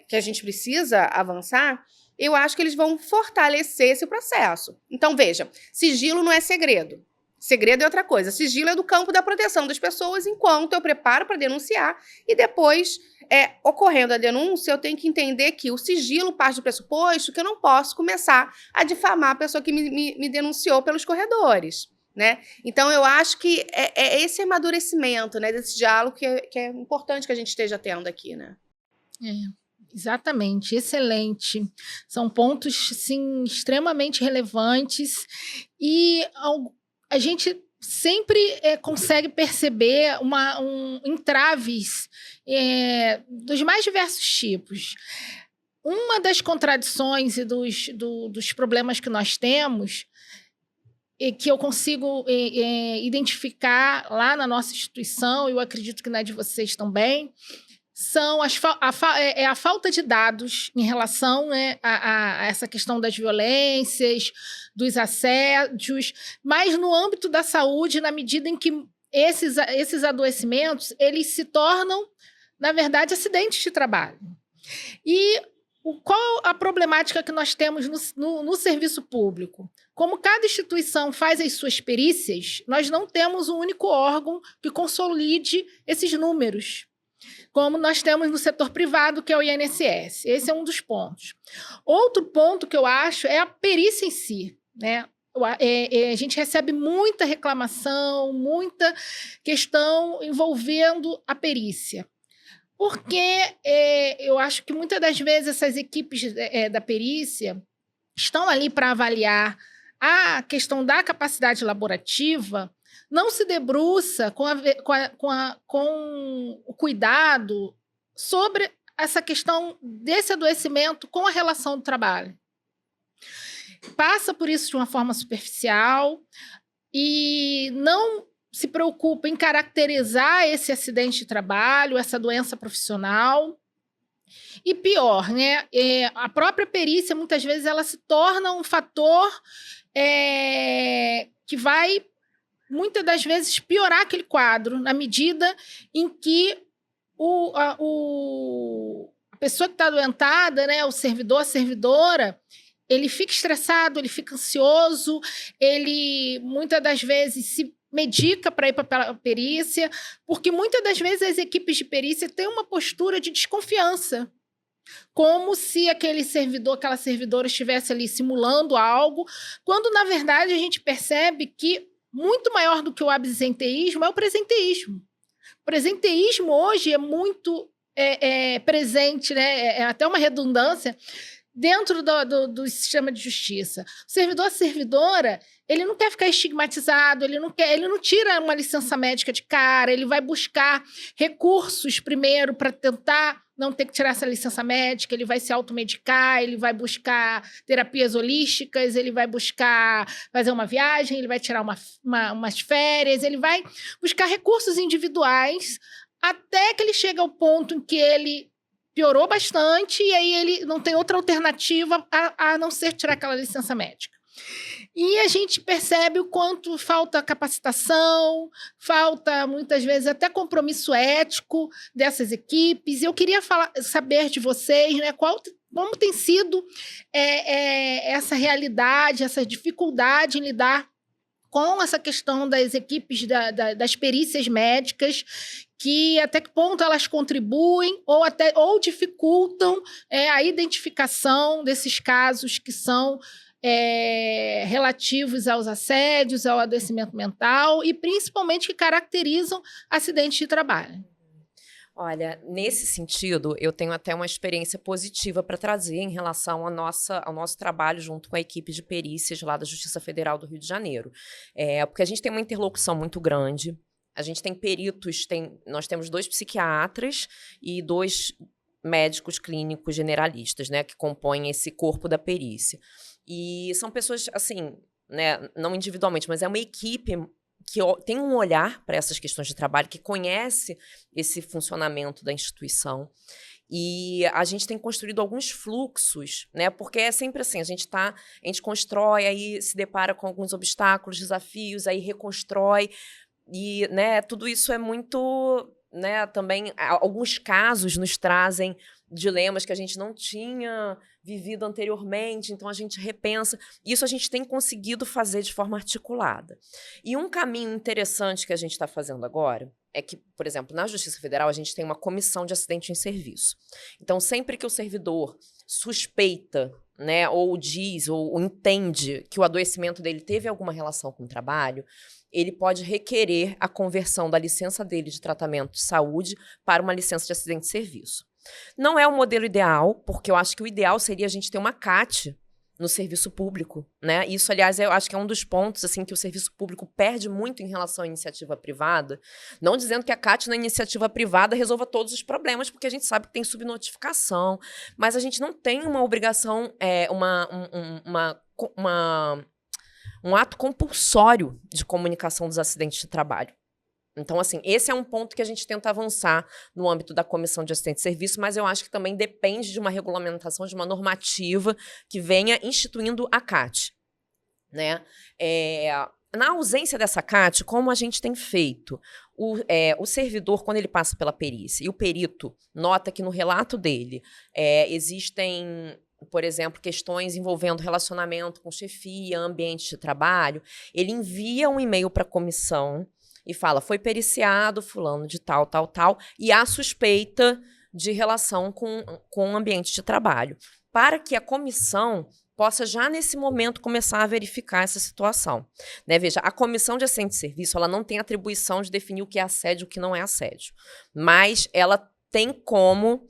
que a gente precisa avançar, eu acho que eles vão fortalecer esse processo. Então, veja, sigilo não é segredo. Segredo é outra coisa. Sigilo é do campo da proteção das pessoas enquanto eu preparo para denunciar e depois, ocorrendo a denúncia, eu tenho que entender que o sigilo parte do pressuposto que eu não posso começar a difamar a pessoa que me denunciou pelos corredores, né? Então, eu acho que é esse amadurecimento, né, desse diálogo que é importante que a gente esteja tendo aqui, né? Exatamente, excelente. São pontos, sim, extremamente relevantes e a gente sempre consegue perceber entraves dos mais diversos tipos. Uma das contradições e dos problemas que nós temos e que eu consigo identificar lá na nossa instituição, e eu acredito que na de vocês também, são a falta de dados em relação, né, a essa questão das violências, dos assédios, mas no âmbito da saúde, na medida em que esses adoecimentos eles se tornam, na verdade, acidentes de trabalho. E qual a problemática que nós temos no serviço público? Como cada instituição faz as suas perícias, nós não temos um único órgão que consolide esses números, como nós temos no setor privado, que é o INSS. Esse é um dos pontos. Outro ponto que eu acho é a perícia em si, né? A gente recebe muita reclamação, muita questão envolvendo a perícia. Porque eu acho que muitas das vezes essas equipes da perícia estão ali para avaliar a questão da capacidade laborativa, não se debruça com o cuidado sobre essa questão desse adoecimento com a relação do trabalho. Passa por isso de uma forma superficial e não se preocupa em caracterizar esse acidente de trabalho, essa doença profissional. E pior, né? A própria perícia, muitas vezes, ela se torna um fator que vai, muitas das vezes, piorar aquele quadro, na medida em que a pessoa que está adoentada, né, o servidor, a servidora, ele fica estressado, ele fica ansioso, ele, muitas das vezes, se medica para ir para a perícia, porque muitas das vezes as equipes de perícia têm uma postura de desconfiança, como se aquele servidor, aquela servidora estivesse ali simulando algo, quando, na verdade, a gente percebe que muito maior do que o absenteísmo é o presenteísmo. O presenteísmo hoje é muito presente, né? É até uma redundância dentro do sistema de justiça. O servidor, a servidora, ele não quer ficar estigmatizado, ele não tira uma licença médica de cara, ele vai buscar recursos primeiro para tentar não ter que tirar essa licença médica, ele vai se automedicar, ele vai buscar terapias holísticas, ele vai buscar fazer uma viagem, ele vai tirar umas férias, ele vai buscar recursos individuais até que ele chega ao ponto em que ele piorou bastante e aí ele não tem outra alternativa a não ser tirar aquela licença médica. E a gente percebe o quanto falta capacitação, falta, muitas vezes, até compromisso ético dessas equipes. E eu queria saber de vocês, né, como tem sido essa realidade, essa dificuldade em lidar com essa questão das equipes das perícias médicas, que até que ponto elas contribuem ou dificultam a identificação desses casos que são relativos aos assédios, ao adoecimento mental e principalmente que caracterizam acidentes de trabalho. Olha, nesse sentido, eu tenho até uma experiência positiva para trazer em relação ao nosso trabalho junto com a equipe de perícias lá da Justiça Federal do Rio de Janeiro. Porque a gente tem uma interlocução muito grande, a gente tem peritos, nós temos 2 psiquiatras e 2 médicos clínicos generalistas, né, que compõem esse corpo da perícia. E são pessoas, assim, né, não individualmente, mas é uma equipe que tem um olhar para essas questões de trabalho, que conhece esse funcionamento da instituição. E a gente tem construído alguns fluxos, né? Porque é sempre assim, a gente constrói, aí se depara com alguns obstáculos, desafios, aí reconstrói. E, né, tudo isso é muito, né, também alguns casos nos trazem dilemas que a gente não tinha vivido anteriormente, então a gente repensa. Isso a gente tem conseguido fazer de forma articulada. E um caminho interessante que a gente está fazendo agora é que, por exemplo, na Justiça Federal a gente tem uma comissão de acidente em serviço. Então, sempre que o servidor suspeita, né, ou diz, ou entende que o adoecimento dele teve alguma relação com o trabalho, ele pode requerer a conversão da licença dele de tratamento de saúde para uma licença de acidente de serviço. Não é o modelo ideal, porque eu acho que o ideal seria a gente ter uma CAT no serviço público, né? Isso, aliás, eu acho que é um dos pontos assim que o serviço público perde muito em relação à iniciativa privada. Não dizendo que a CAT na iniciativa privada resolva todos os problemas, porque a gente sabe que tem subnotificação, mas a gente não tem uma obrigação, um ato compulsório de comunicação dos acidentes de trabalho. Então, assim, esse é um ponto que a gente tenta avançar no âmbito da Comissão de Assistente de Serviço, mas eu acho que também depende de uma regulamentação, de uma normativa que venha instituindo a CAT, né? Na ausência dessa CAT, como a gente tem feito? O servidor, quando ele passa pela perícia, e o perito nota que no relato dele existem, por exemplo, questões envolvendo relacionamento com chefia, ambiente de trabalho, ele envia um e-mail para a comissão e fala, foi periciado fulano de tal, tal, tal, e há suspeita de relação com o ambiente de trabalho, para que a comissão possa já nesse momento começar a verificar essa situação. Né? Veja, a Comissão de Assistente de Serviço ela não tem atribuição de definir o que é assédio e o que não é assédio, mas ela tem como,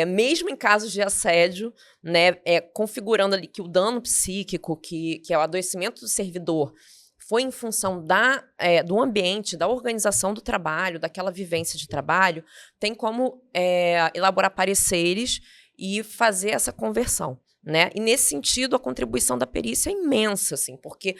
mesmo em casos de assédio, né, configurando ali que o dano psíquico, que é o adoecimento do servidor, foi em função do ambiente, da organização do trabalho, daquela vivência de trabalho, tem como elaborar pareceres e fazer essa conversão. Né? E, nesse sentido, a contribuição da perícia é imensa, assim, porque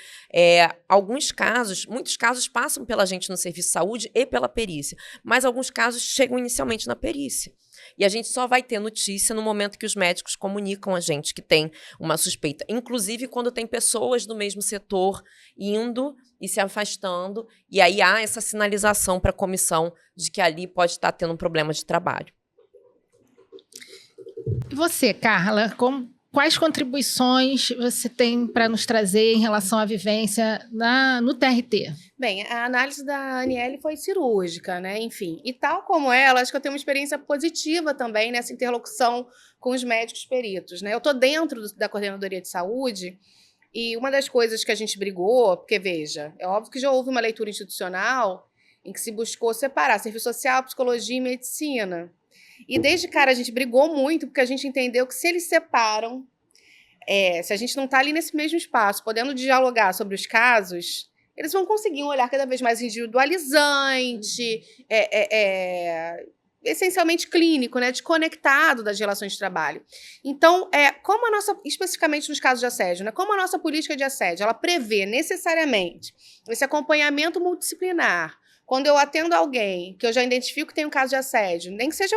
muitos casos passam pela gente no serviço de saúde e pela perícia, mas alguns casos chegam inicialmente na perícia. E a gente só vai ter notícia no momento que os médicos comunicam a gente que tem uma suspeita. Inclusive quando tem pessoas do mesmo setor indo e se afastando, e aí há essa sinalização para a comissão de que ali pode estar tendo um problema de trabalho. E você, Carla, quais contribuições você tem para nos trazer em relação à vivência no TRT? Bem, a análise da Aniele foi cirúrgica, né? Enfim, e tal como ela, acho que eu tenho uma experiência positiva também nessa interlocução com os médicos peritos, né? Eu estou dentro da Coordenadoria de Saúde e uma das coisas que a gente brigou, porque, veja, é óbvio que já houve uma leitura institucional em que se buscou separar serviço social, psicologia e medicina. E desde cara a gente brigou muito, porque a gente entendeu que se eles separam, se a gente não está ali nesse mesmo espaço, podendo dialogar sobre os casos, eles vão conseguir um olhar cada vez mais individualizante, essencialmente clínico, né, desconectado das relações de trabalho. Então, como a nossa, especificamente nos casos de assédio, né, como a nossa política de assédio, ela prevê necessariamente esse acompanhamento multidisciplinar. Quando eu atendo alguém que eu já identifico que tem um caso de assédio, nem que seja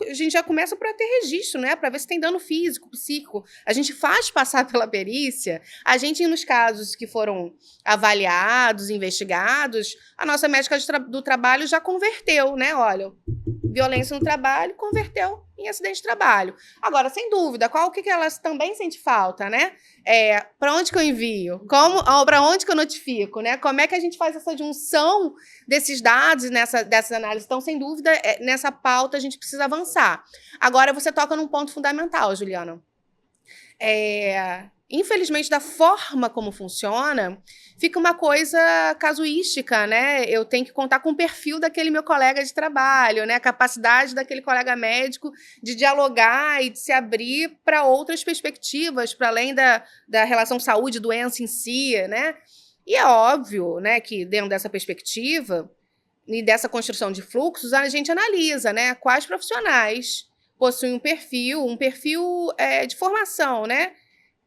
a gente já começa para ter registro, né? Para ver se tem dano físico, psíquico. A gente faz passar pela perícia. A gente, nos casos que foram avaliados, investigados, a nossa médica do trabalho já converteu, né? Olha, violência no trabalho, converteu em acidente de trabalho. Agora, sem dúvida, o que ela também sente falta, né? Para onde que eu envio? Para onde que eu notifico, né? Como é que a gente faz essa junção desses dados dessas análises? Então, sem dúvida, nessa pauta a gente precisa avançar. Agora, você toca num ponto fundamental, Juliana. Infelizmente, da forma como funciona, fica uma coisa casuística, né? Eu tenho que contar com o perfil daquele meu colega de trabalho, né? A capacidade daquele colega médico de dialogar e de se abrir para outras perspectivas, para além da relação saúde-doença em si, né? E é óbvio, né, que dentro dessa perspectiva e dessa construção de fluxos, a gente analisa, né, quais profissionais possuem um perfil de formação, né?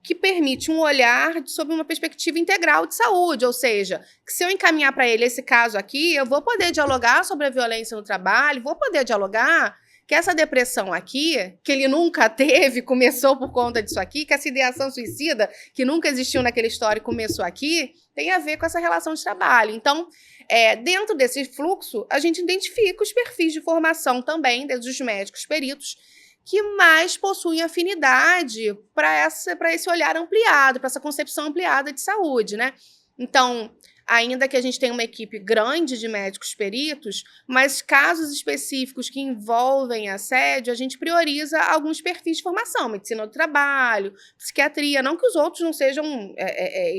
Que permite um olhar sob uma perspectiva integral de saúde, ou seja, que se eu encaminhar para ele esse caso aqui, eu vou poder dialogar sobre a violência no trabalho, vou poder dialogar que essa depressão aqui, que ele nunca teve, começou por conta disso aqui, que essa ideação suicida, que nunca existiu naquele histórico, começou aqui, tem a ver com essa relação de trabalho. Então, dentro desse fluxo, a gente identifica os perfis de formação também dos médicos peritos que mais possuem afinidade para esse olhar ampliado, para essa concepção ampliada de saúde, né? Então, ainda que a gente tenha uma equipe grande de médicos peritos, mas casos específicos que envolvem assédio, a gente prioriza alguns perfis de formação, medicina do trabalho, psiquiatria, não que os outros não sejam,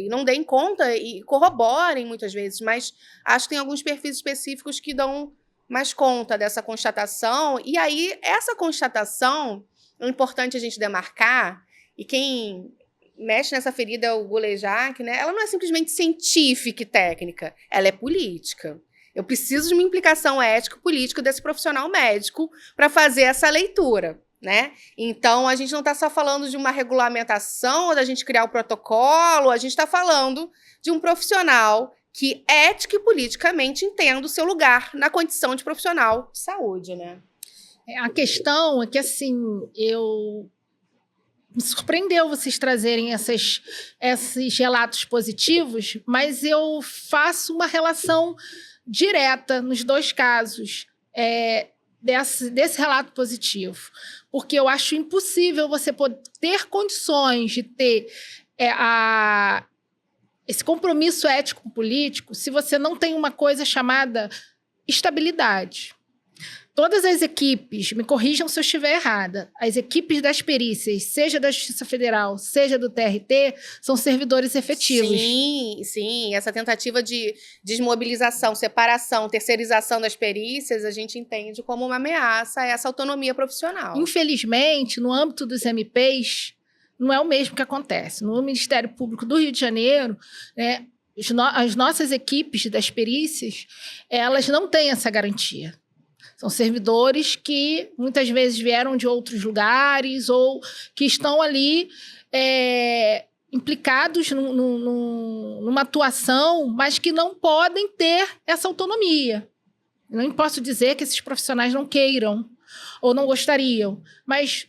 não deem conta e corroborem muitas vezes, mas acho que tem alguns perfis específicos que dão mais conta dessa constatação, e aí essa constatação, é importante a gente demarcar, e quem mexe nessa ferida é o Golejac, né? Ela não é simplesmente científica e técnica, ela é política. Eu preciso de uma implicação ético-política desse profissional médico para fazer essa leitura, né? Então, a gente não está só falando de uma regulamentação ou da gente criar o protocolo, a gente está falando de um profissional que ética e politicamente entenda o seu lugar na condição de profissional de saúde, né? A questão é que, assim, me surpreendeu vocês trazerem esses relatos positivos, mas eu faço uma relação direta nos dois casos desse relato positivo, porque eu acho impossível você poder ter condições de ter esse compromisso ético-político se você não tem uma coisa chamada estabilidade. Todas as equipes, me corrijam se eu estiver errada, as equipes das perícias, seja da Justiça Federal, seja do TRT, são servidores efetivos. Sim. Essa tentativa de desmobilização, separação, terceirização das perícias, a gente entende como uma ameaça a essa autonomia profissional. Infelizmente, no âmbito dos MPs, não é o mesmo que acontece. No Ministério Público do Rio de Janeiro, né, as nossas equipes das perícias, elas não têm essa garantia. São servidores que muitas vezes vieram de outros lugares ou que estão ali implicados numa atuação, mas que não podem ter essa autonomia. Não posso dizer que esses profissionais não queiram ou não gostariam, mas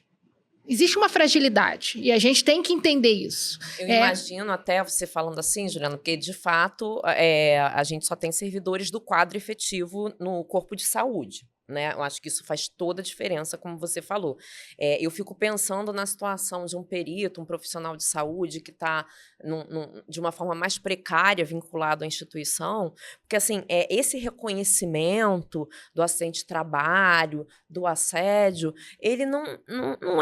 existe uma fragilidade e a gente tem que entender isso. Eu imagino até você falando assim, Juliana, porque de fato a gente só tem servidores do quadro efetivo no corpo de saúde. Né? Eu acho que isso faz toda a diferença, como você falou. Eu fico pensando na situação de um perito, um profissional de saúde que está de uma forma mais precária vinculado à instituição, porque assim, esse reconhecimento do acidente de trabalho, do assédio, ele não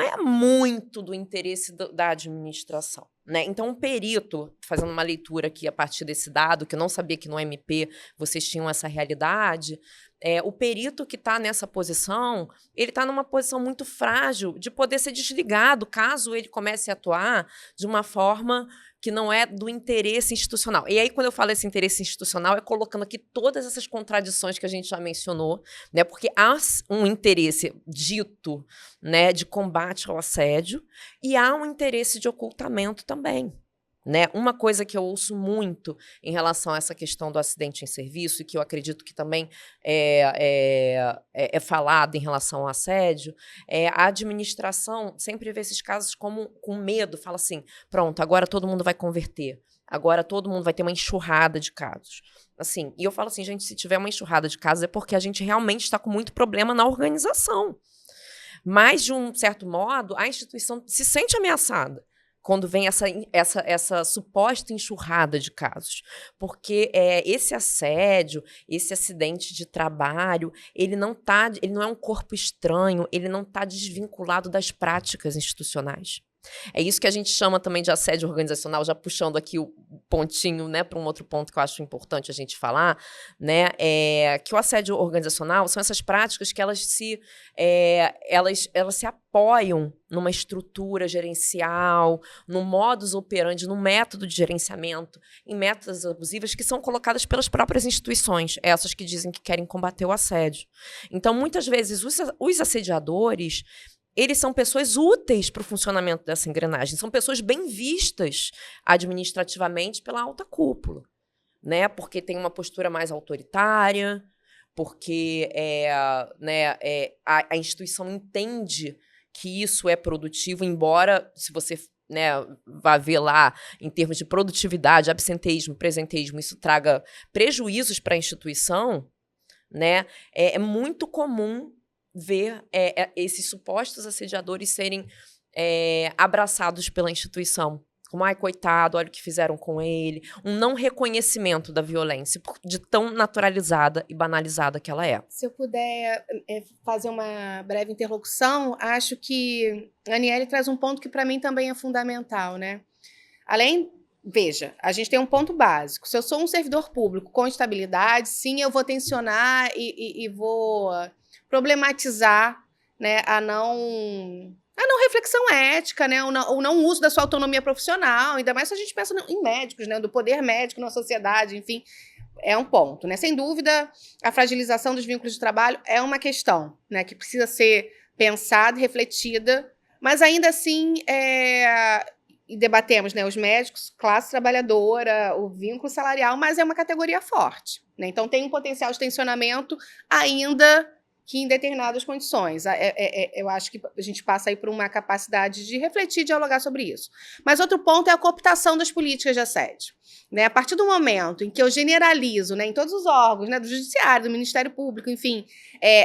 é muito do interesse da administração. Né? Então, um perito, fazendo uma leitura aqui a partir desse dado, que eu não sabia que no MP vocês tinham essa realidade, o perito que está nessa posição, ele está numa posição muito frágil de poder ser desligado caso ele comece a atuar de uma forma que não é do interesse institucional. E aí, quando eu falo esse interesse institucional, é colocando aqui todas essas contradições que a gente já mencionou, né? Porque há um interesse dito, né, de combate ao assédio e há um interesse de ocultamento também. Né? Uma coisa que eu ouço muito em relação a essa questão do acidente em serviço, e que eu acredito que também é falado em relação ao assédio, a administração sempre vê esses casos como com medo, fala assim, pronto, agora todo mundo vai converter, agora todo mundo vai ter uma enxurrada de casos. Assim, e eu falo assim, gente, se tiver uma enxurrada de casos é porque a gente realmente está com muito problema na organização. Mas, de um certo modo, a instituição se sente ameaçada quando vem essa suposta enxurrada de casos. Porque esse assédio, esse acidente de trabalho, ele não é um corpo estranho, ele não está desvinculado das práticas institucionais. É isso que a gente chama também de assédio organizacional, já puxando aqui o pontinho, né, para um outro ponto que eu acho importante a gente falar, né, que o assédio organizacional são essas práticas que elas se apoiam numa estrutura gerencial, no modus operandi, no método de gerenciamento, em métodos abusivas que são colocadas pelas próprias instituições, essas que dizem que querem combater o assédio. Então, muitas vezes, os assediadores, eles são pessoas úteis para o funcionamento dessa engrenagem, são pessoas bem vistas administrativamente pela alta cúpula, né? Porque tem uma postura mais autoritária, porque a instituição entende que isso é produtivo, embora, se você vá ver lá, em termos de produtividade, absenteísmo, presenteísmo, isso traga prejuízos para a instituição, né? É muito comum ver esses supostos assediadores serem abraçados pela instituição. Como, ai, coitado, olha o que fizeram com ele. Um não reconhecimento da violência, de tão naturalizada e banalizada que ela é. Se eu puder fazer uma breve interlocução, acho que a Aniele traz um ponto que para mim também é fundamental, né? Veja, a gente tem um ponto básico. Se eu sou um servidor público com estabilidade, sim, eu vou tensionar e vou problematizar, né, a não reflexão ética, né, o não uso da sua autonomia profissional, ainda mais se a gente pensa em médicos, né, do poder médico na sociedade, enfim, é um ponto, né? Sem dúvida, a fragilização dos vínculos de trabalho é uma questão, né, que precisa ser pensada, refletida, mas ainda assim, e debatemos, né, os médicos, classe trabalhadora, o vínculo salarial, mas é uma categoria forte, né? Então tem um potencial de tensionamento ainda que em determinadas condições. Eu acho que a gente passa aí por uma capacidade de refletir e dialogar sobre isso. Mas outro ponto é a cooptação das políticas de assédio. Né? A partir do momento em que eu generalizo, né, em todos os órgãos, né, do Judiciário, do Ministério Público, enfim,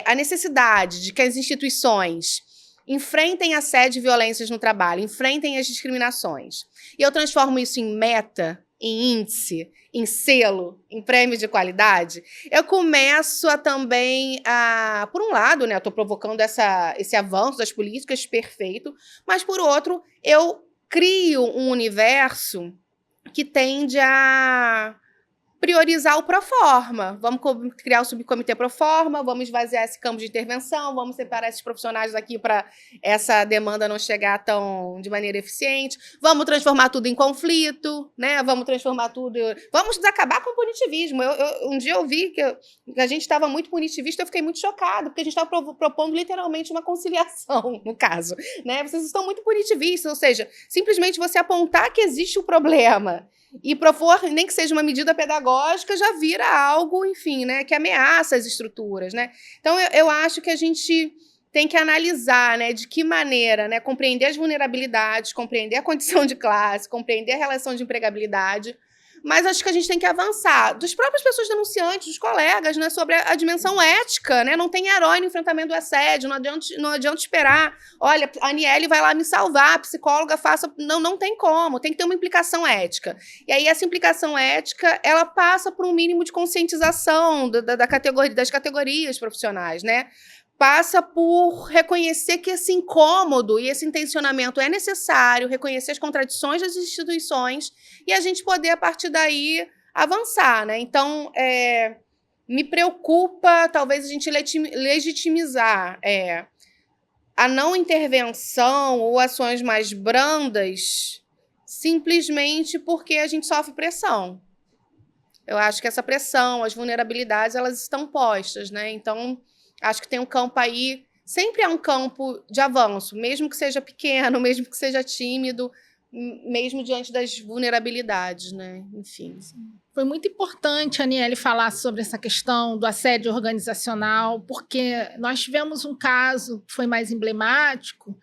a necessidade de que as instituições enfrentem assédio e violências no trabalho, enfrentem as discriminações, e eu transformo isso em meta, em índice, em selo, em prêmio de qualidade, eu começo por um lado, né, eu estou provocando esse avanço das políticas, perfeito, mas por outro, eu crio um universo que tende a priorizar o proforma. Vamos criar o subcomitê proforma, vamos esvaziar esse campo de intervenção, vamos separar esses profissionais daqui para essa demanda não chegar de maneira eficiente, vamos transformar tudo em conflito, né? Vamos transformar tudo... Vamos acabar com o punitivismo. Um dia eu vi que a gente estava muito punitivista, eu fiquei muito chocada, porque a gente estava propondo literalmente uma conciliação, no caso, né? Vocês estão muito punitivistas, ou seja, simplesmente você apontar que existe o problema e propor, nem que seja uma medida pedagógica, já vira algo, enfim, né, que ameaça as estruturas, né? Então, eu acho que a gente tem que analisar, né, de que maneira, né, compreender as vulnerabilidades, compreender a condição de classe, compreender a relação de empregabilidade, mas acho que a gente tem que avançar das próprias pessoas denunciantes, dos colegas, né, sobre a dimensão ética, né? Não tem herói no enfrentamento do assédio, não adianta esperar. Olha, a Aniele vai lá me salvar, a psicóloga faça... Não tem como, tem que ter uma implicação ética. E aí essa implicação ética, ela passa por um mínimo de conscientização das categorias profissionais, né? Passa por reconhecer que esse incômodo e esse intencionamento é necessário, reconhecer as contradições das instituições e a gente poder, a partir daí, avançar, né? Então, me preocupa, talvez, a gente legitimizar a não intervenção ou ações mais brandas simplesmente porque a gente sofre pressão. Eu acho que essa pressão, as vulnerabilidades, elas estão postas, né? Então, acho que tem um campo aí, sempre é um campo de avanço, mesmo que seja pequeno, mesmo que seja tímido, mesmo diante das vulnerabilidades, né? Enfim. Foi muito importante a Aniele falar sobre essa questão do assédio organizacional, porque nós tivemos um caso que foi mais emblemático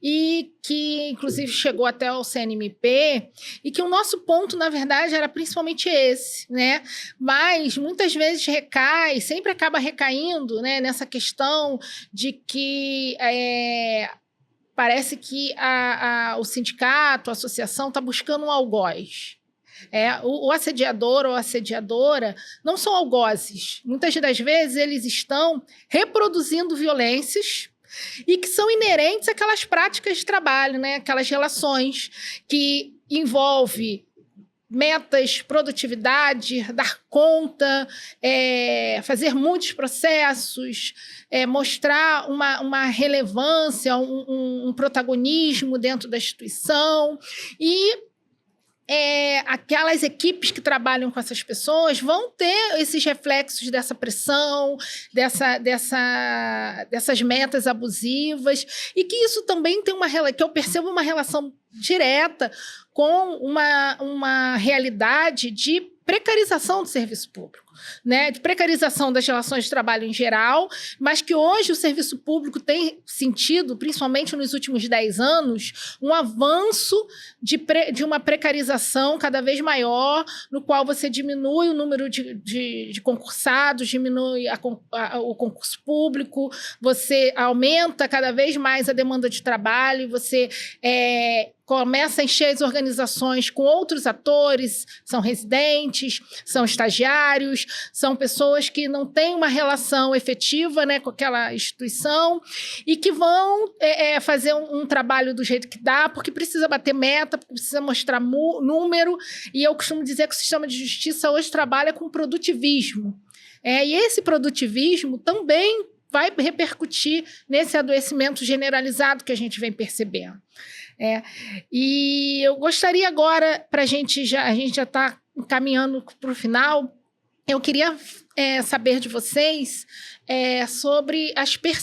e que, inclusive, chegou até o CNMP, e que o nosso ponto, na verdade, era principalmente esse, né? Mas, muitas vezes, sempre acaba recaindo, né, nessa questão de que... parece que o sindicato, a associação, está buscando um algoz. O assediador ou assediadora não são algozes. Muitas das vezes eles estão reproduzindo violências e que são inerentes àquelas práticas de trabalho, né? Aquelas relações que envolvem metas, produtividade, dar conta, fazer muitos processos, mostrar uma relevância, um protagonismo dentro da instituição. E aquelas equipes que trabalham com essas pessoas vão ter esses reflexos dessa pressão, dessas metas abusivas, e que isso também tem que eu percebo uma relação direta com uma realidade de precarização do serviço público, né? De precarização das relações de trabalho em geral, mas que hoje o serviço público tem sentido, principalmente nos últimos 10 anos, um avanço de uma precarização cada vez maior, no qual você diminui o número de concursados, diminui o concurso público, você aumenta cada vez mais a demanda de trabalho, você começa a encher as organizações com outros atores, são residentes, são estagiários, são pessoas que não têm uma relação efetiva, né, com aquela instituição e que vão fazer um trabalho do jeito que dá, porque precisa bater meta, porque precisa mostrar número, e eu costumo dizer que o sistema de justiça hoje trabalha com produtivismo. E esse produtivismo também vai repercutir nesse adoecimento generalizado que a gente vem percebendo. E eu gostaria agora, a gente já está caminhando para o final, eu queria saber de vocês sobre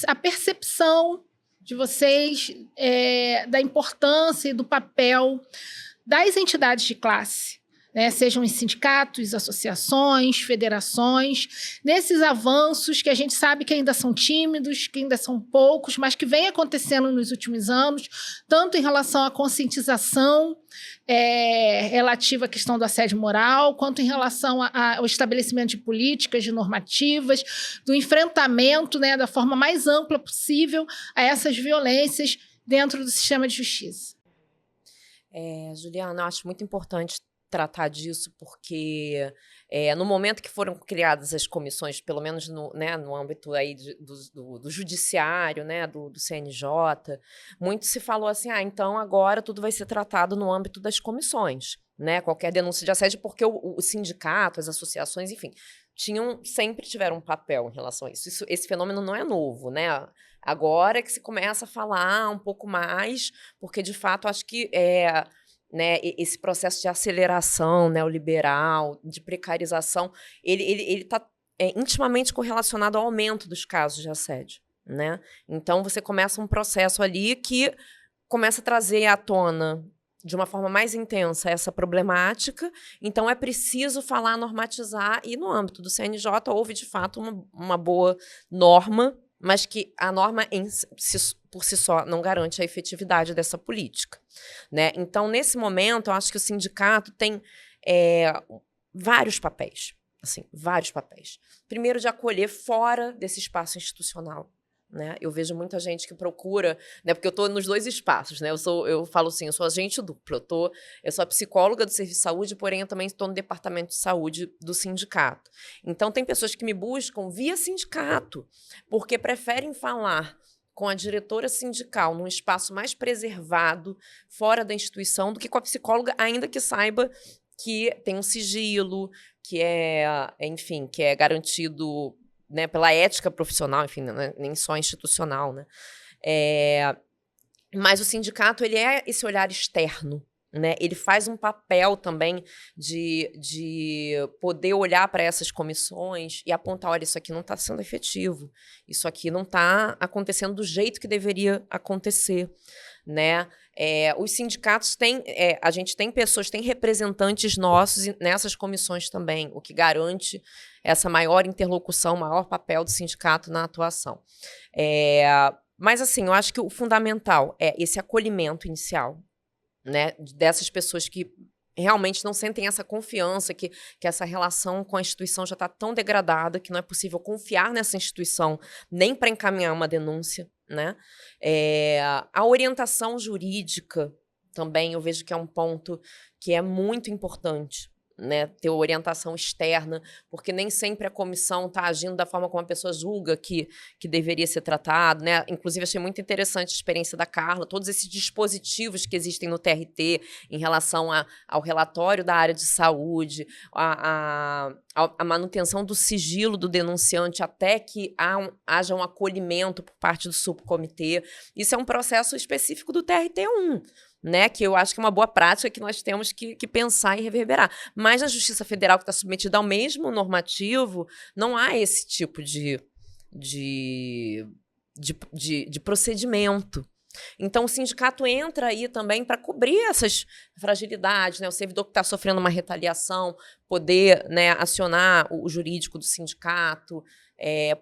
a percepção de vocês da importância e do papel das entidades de classe, né, sejam os sindicatos, associações, federações, nesses avanços que a gente sabe que ainda são tímidos, que ainda são poucos, mas que vem acontecendo nos últimos anos, tanto em relação à conscientização relativa à questão do assédio moral, quanto em relação ao estabelecimento de políticas, de normativas, do enfrentamento, né, da forma mais ampla possível a essas violências dentro do sistema de justiça. Juliana, eu acho muito importante tratar disso, porque no momento que foram criadas as comissões, pelo menos no âmbito aí do judiciário, né, do CNJ, muito se falou assim, então agora tudo vai ser tratado no âmbito das comissões, né, qualquer denúncia de assédio, porque o sindicato, as associações, enfim, sempre tiveram um papel em relação a isso. Esse fenômeno não é novo, né? Agora é que se começa a falar um pouco mais, porque de fato acho que né, esse processo de aceleração neoliberal, de precarização, ele está intimamente correlacionado ao aumento dos casos de assédio, né? Então, você começa um processo ali que começa a trazer à tona, de uma forma mais intensa, essa problemática. Então, é preciso falar, normatizar, e no âmbito do CNJ houve, de fato, uma boa norma, mas que a norma por si só não garante a efetividade dessa política, né? Então, nesse momento, eu acho que o sindicato tem vários papéis, assim, vários papéis. Primeiro, de acolher fora desse espaço institucional, né? Eu vejo muita gente que procura, né, porque eu estou nos dois espaços, né? Eu falo assim, eu sou agente duplo, eu sou a psicóloga do serviço de saúde, porém eu também estou no departamento de saúde do sindicato. Então tem pessoas que me buscam via sindicato, porque preferem falar com a diretora sindical num espaço mais preservado, fora da instituição, do que com a psicóloga, ainda que saiba que tem um sigilo, que enfim, que é garantido, né, pela ética profissional, enfim, né, nem só institucional, né? Mas o sindicato, ele é esse olhar externo, né? Ele faz um papel também de poder olhar para essas comissões e apontar, olha, isso aqui não está sendo efetivo, isso aqui não está acontecendo do jeito que deveria acontecer, né? Os sindicatos a gente tem pessoas, tem representantes nossos nessas comissões também, o que garante essa maior interlocução, maior papel do sindicato na atuação. Mas, assim, eu acho que o fundamental é esse acolhimento inicial, né, dessas pessoas que realmente não sentem essa confiança, que essa relação com a instituição já está tão degradada que não é possível confiar nessa instituição nem para encaminhar uma denúncia, né? A orientação jurídica também eu vejo que é um ponto que é muito importante, né, ter orientação externa, porque nem sempre a comissão está agindo da forma como a pessoa julga que deveria ser tratado, né? Inclusive, achei muito interessante a experiência da Carla, todos esses dispositivos que existem no TRT em relação ao relatório da área de saúde, a manutenção do sigilo do denunciante até que haja um acolhimento por parte do subcomitê. Isso é um processo específico do TRT1, né, que eu acho que é uma boa prática que nós temos que pensar e reverberar. Mas na Justiça Federal, que está submetida ao mesmo normativo, não há esse tipo de procedimento, Então, o sindicato entra aí também para cobrir essas fragilidades, né? O servidor que está sofrendo uma retaliação, poder, né, acionar o jurídico do sindicato,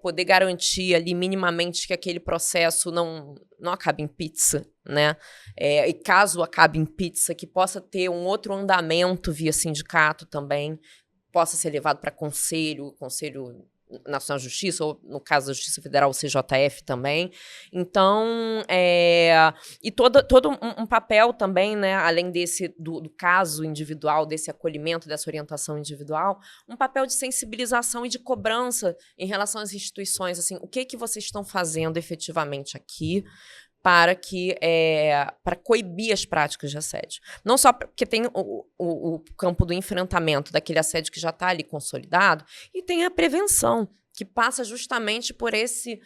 poder garantir ali minimamente que aquele processo não acabe em pizza, né? E caso acabe em pizza, que possa ter um outro andamento via sindicato também, possa ser levado para Conselho Nacional de Justiça, ou no caso da Justiça Federal, o CJF também. Então, e todo um papel também, né, além do caso individual, desse acolhimento, dessa orientação individual, um papel de sensibilização e de cobrança em relação às instituições, assim, o que vocês estão fazendo efetivamente aqui para coibir as práticas de assédio. Não só porque tem o campo do enfrentamento daquele assédio que já está ali consolidado, e tem a prevenção, que passa justamente por esse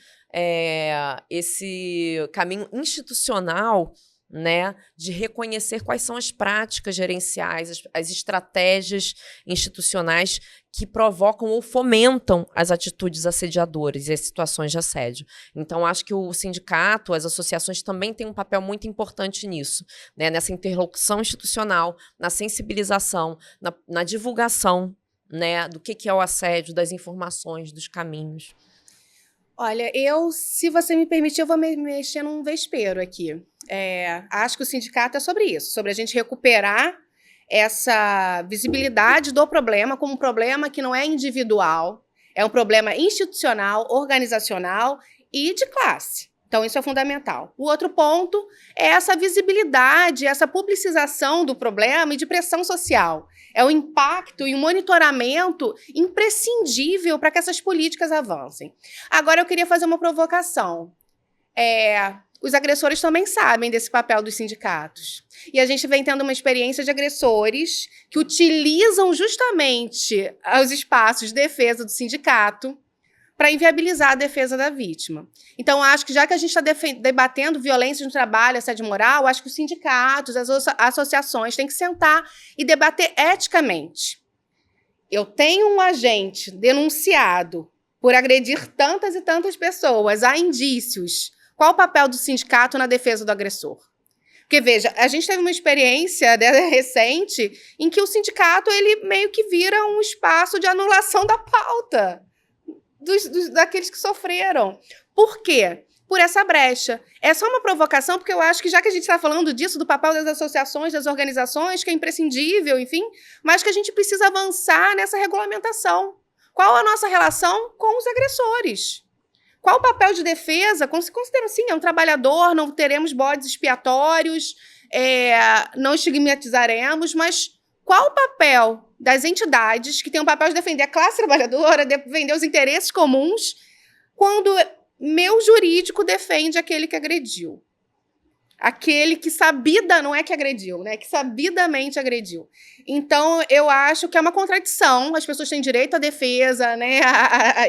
caminho institucional, né, de reconhecer quais são as práticas gerenciais, as estratégias institucionais que provocam ou fomentam as atitudes assediadoras e as situações de assédio. Então, acho que o sindicato, as associações também têm um papel muito importante nisso, né, nessa interlocução institucional, na sensibilização, na divulgação, né, do que é o assédio, das informações, dos caminhos. Olha, se você me permitir, eu vou mexer num vespeiro aqui. Acho que o sindicato é sobre isso, sobre a gente recuperar essa visibilidade do problema como um problema que não é individual, é um problema institucional, organizacional e de classe. Então, isso é fundamental. O outro ponto é essa visibilidade, essa publicização do problema e de pressão social. É o impacto e o monitoramento imprescindível para que essas políticas avancem. Agora, eu queria fazer uma provocação. Os agressores também sabem desse papel dos sindicatos. E a gente vem tendo uma experiência de agressores que utilizam justamente os espaços de defesa do sindicato para inviabilizar a defesa da vítima. Então, acho que já que a gente está debatendo violência no trabalho, assédio moral, acho que os sindicatos, as associações têm que sentar e debater eticamente. Eu tenho um agente denunciado por agredir tantas e tantas pessoas, há indícios. Qual o papel do sindicato na defesa do agressor? Porque, veja, a gente teve uma experiência recente em que o sindicato ele meio que vira um espaço de anulação da pauta daqueles que sofreram. Por quê? Por essa brecha. É só uma provocação, porque eu acho que já que a gente está falando disso, do papel das associações, das organizações, que é imprescindível, enfim, mas que a gente precisa avançar nessa regulamentação. Qual a nossa relação com os agressores? Qual o papel de defesa? Considerando, sim, é um trabalhador, não teremos bodes expiatórios, não estigmatizaremos, mas qual o papel das entidades que têm o papel de defender a classe trabalhadora, defender os interesses comuns, quando meu jurídico defende aquele que agrediu? Aquele que não é que agrediu, né? Que sabidamente agrediu. Então, eu acho que é uma contradição. As pessoas têm direito à defesa, né?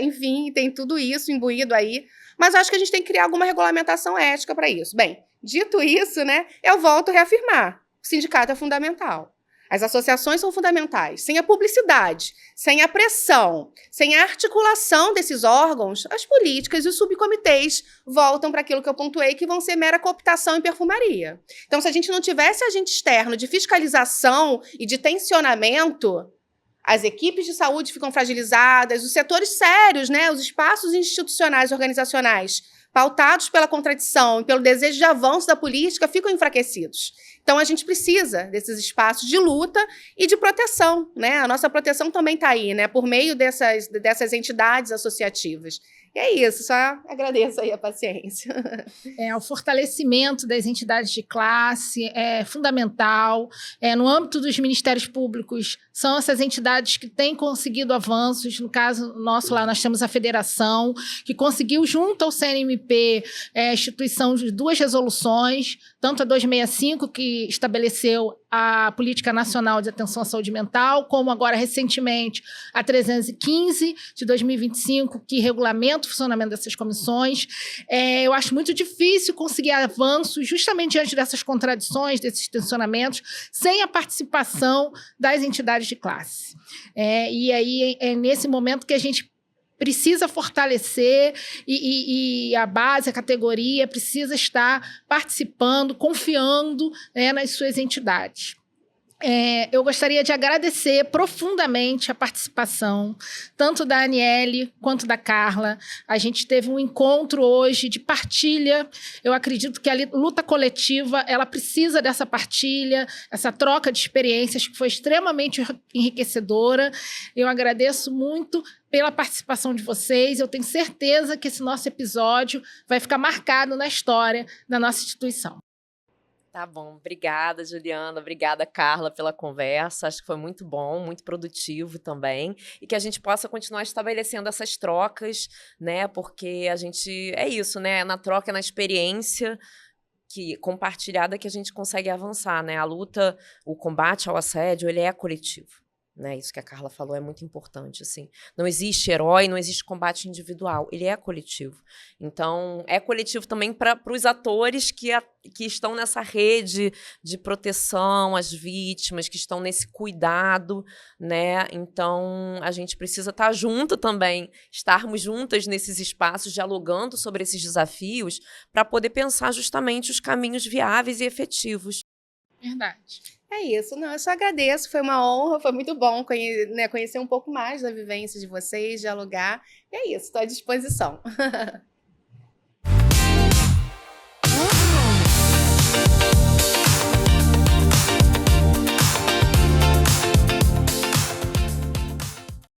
Enfim, tem tudo isso imbuído aí. Mas eu acho que a gente tem que criar alguma regulamentação ética para isso. Bem, dito isso, né? Eu volto a reafirmar. O sindicato é fundamental. As associações são fundamentais. Sem a publicidade, sem a pressão, sem a articulação desses órgãos, as políticas e os subcomitês voltam para aquilo que eu pontuei, que vão ser mera cooptação e perfumaria. Então, se a gente não tivesse agente externo de fiscalização e de tensionamento, as equipes de saúde ficam fragilizadas, os setores sérios, né, os espaços institucionais e organizacionais pautados pela contradição e pelo desejo de avanço da política ficam enfraquecidos. Então, a gente precisa desses espaços de luta e de proteção, né? A nossa proteção também está aí, né? Por meio dessas entidades associativas. E é isso, só agradeço aí a paciência. O fortalecimento das entidades de classe é fundamental. No âmbito dos ministérios públicos, são essas entidades que têm conseguido avanços. No caso nosso lá, nós temos a federação, que conseguiu, junto ao CNMP, a instituição de 2 resoluções, tanto a 265, que estabeleceu a Política Nacional de Atenção à Saúde Mental, como agora, recentemente, a 315 de 2025, que regulamenta o funcionamento dessas comissões. Eu acho muito difícil conseguir avanços justamente diante dessas contradições, desses tensionamentos, sem a participação das entidades de classe. E aí é nesse momento que a gente precisa fortalecer e a base, a categoria, precisa estar participando, confiando, né, nas suas entidades. Eu gostaria de agradecer profundamente a participação, tanto da Aniele quanto da Carla. A gente teve um encontro hoje de partilha. Eu acredito que a luta coletiva ela precisa dessa partilha, essa troca de experiências que foi extremamente enriquecedora. Eu agradeço muito pela participação de vocês. Eu tenho certeza que esse nosso episódio vai ficar marcado na história da nossa instituição. Tá bom, obrigada, Juliana, obrigada, Carla, pela conversa. Acho que foi muito bom, muito produtivo também, e que a gente possa continuar estabelecendo essas trocas, né? Porque a gente é isso, né? Na troca, na experiência compartilhada que a gente consegue avançar, né? A luta, o combate ao assédio, ele é coletivo. Né, isso que a Carla falou é muito importante, assim. Não existe herói, não existe combate individual, ele é coletivo. Então, é coletivo também para os atores que estão nessa rede de proteção às vítimas, que estão nesse cuidado, né? Então, a gente precisa estar junto também, estarmos juntas nesses espaços, dialogando sobre esses desafios, para poder pensar justamente os caminhos viáveis e efetivos. Verdade. É isso, não, eu só agradeço, foi uma honra, foi muito bom conhecer um pouco mais da vivência de vocês, dialogar, e é isso, estou à disposição.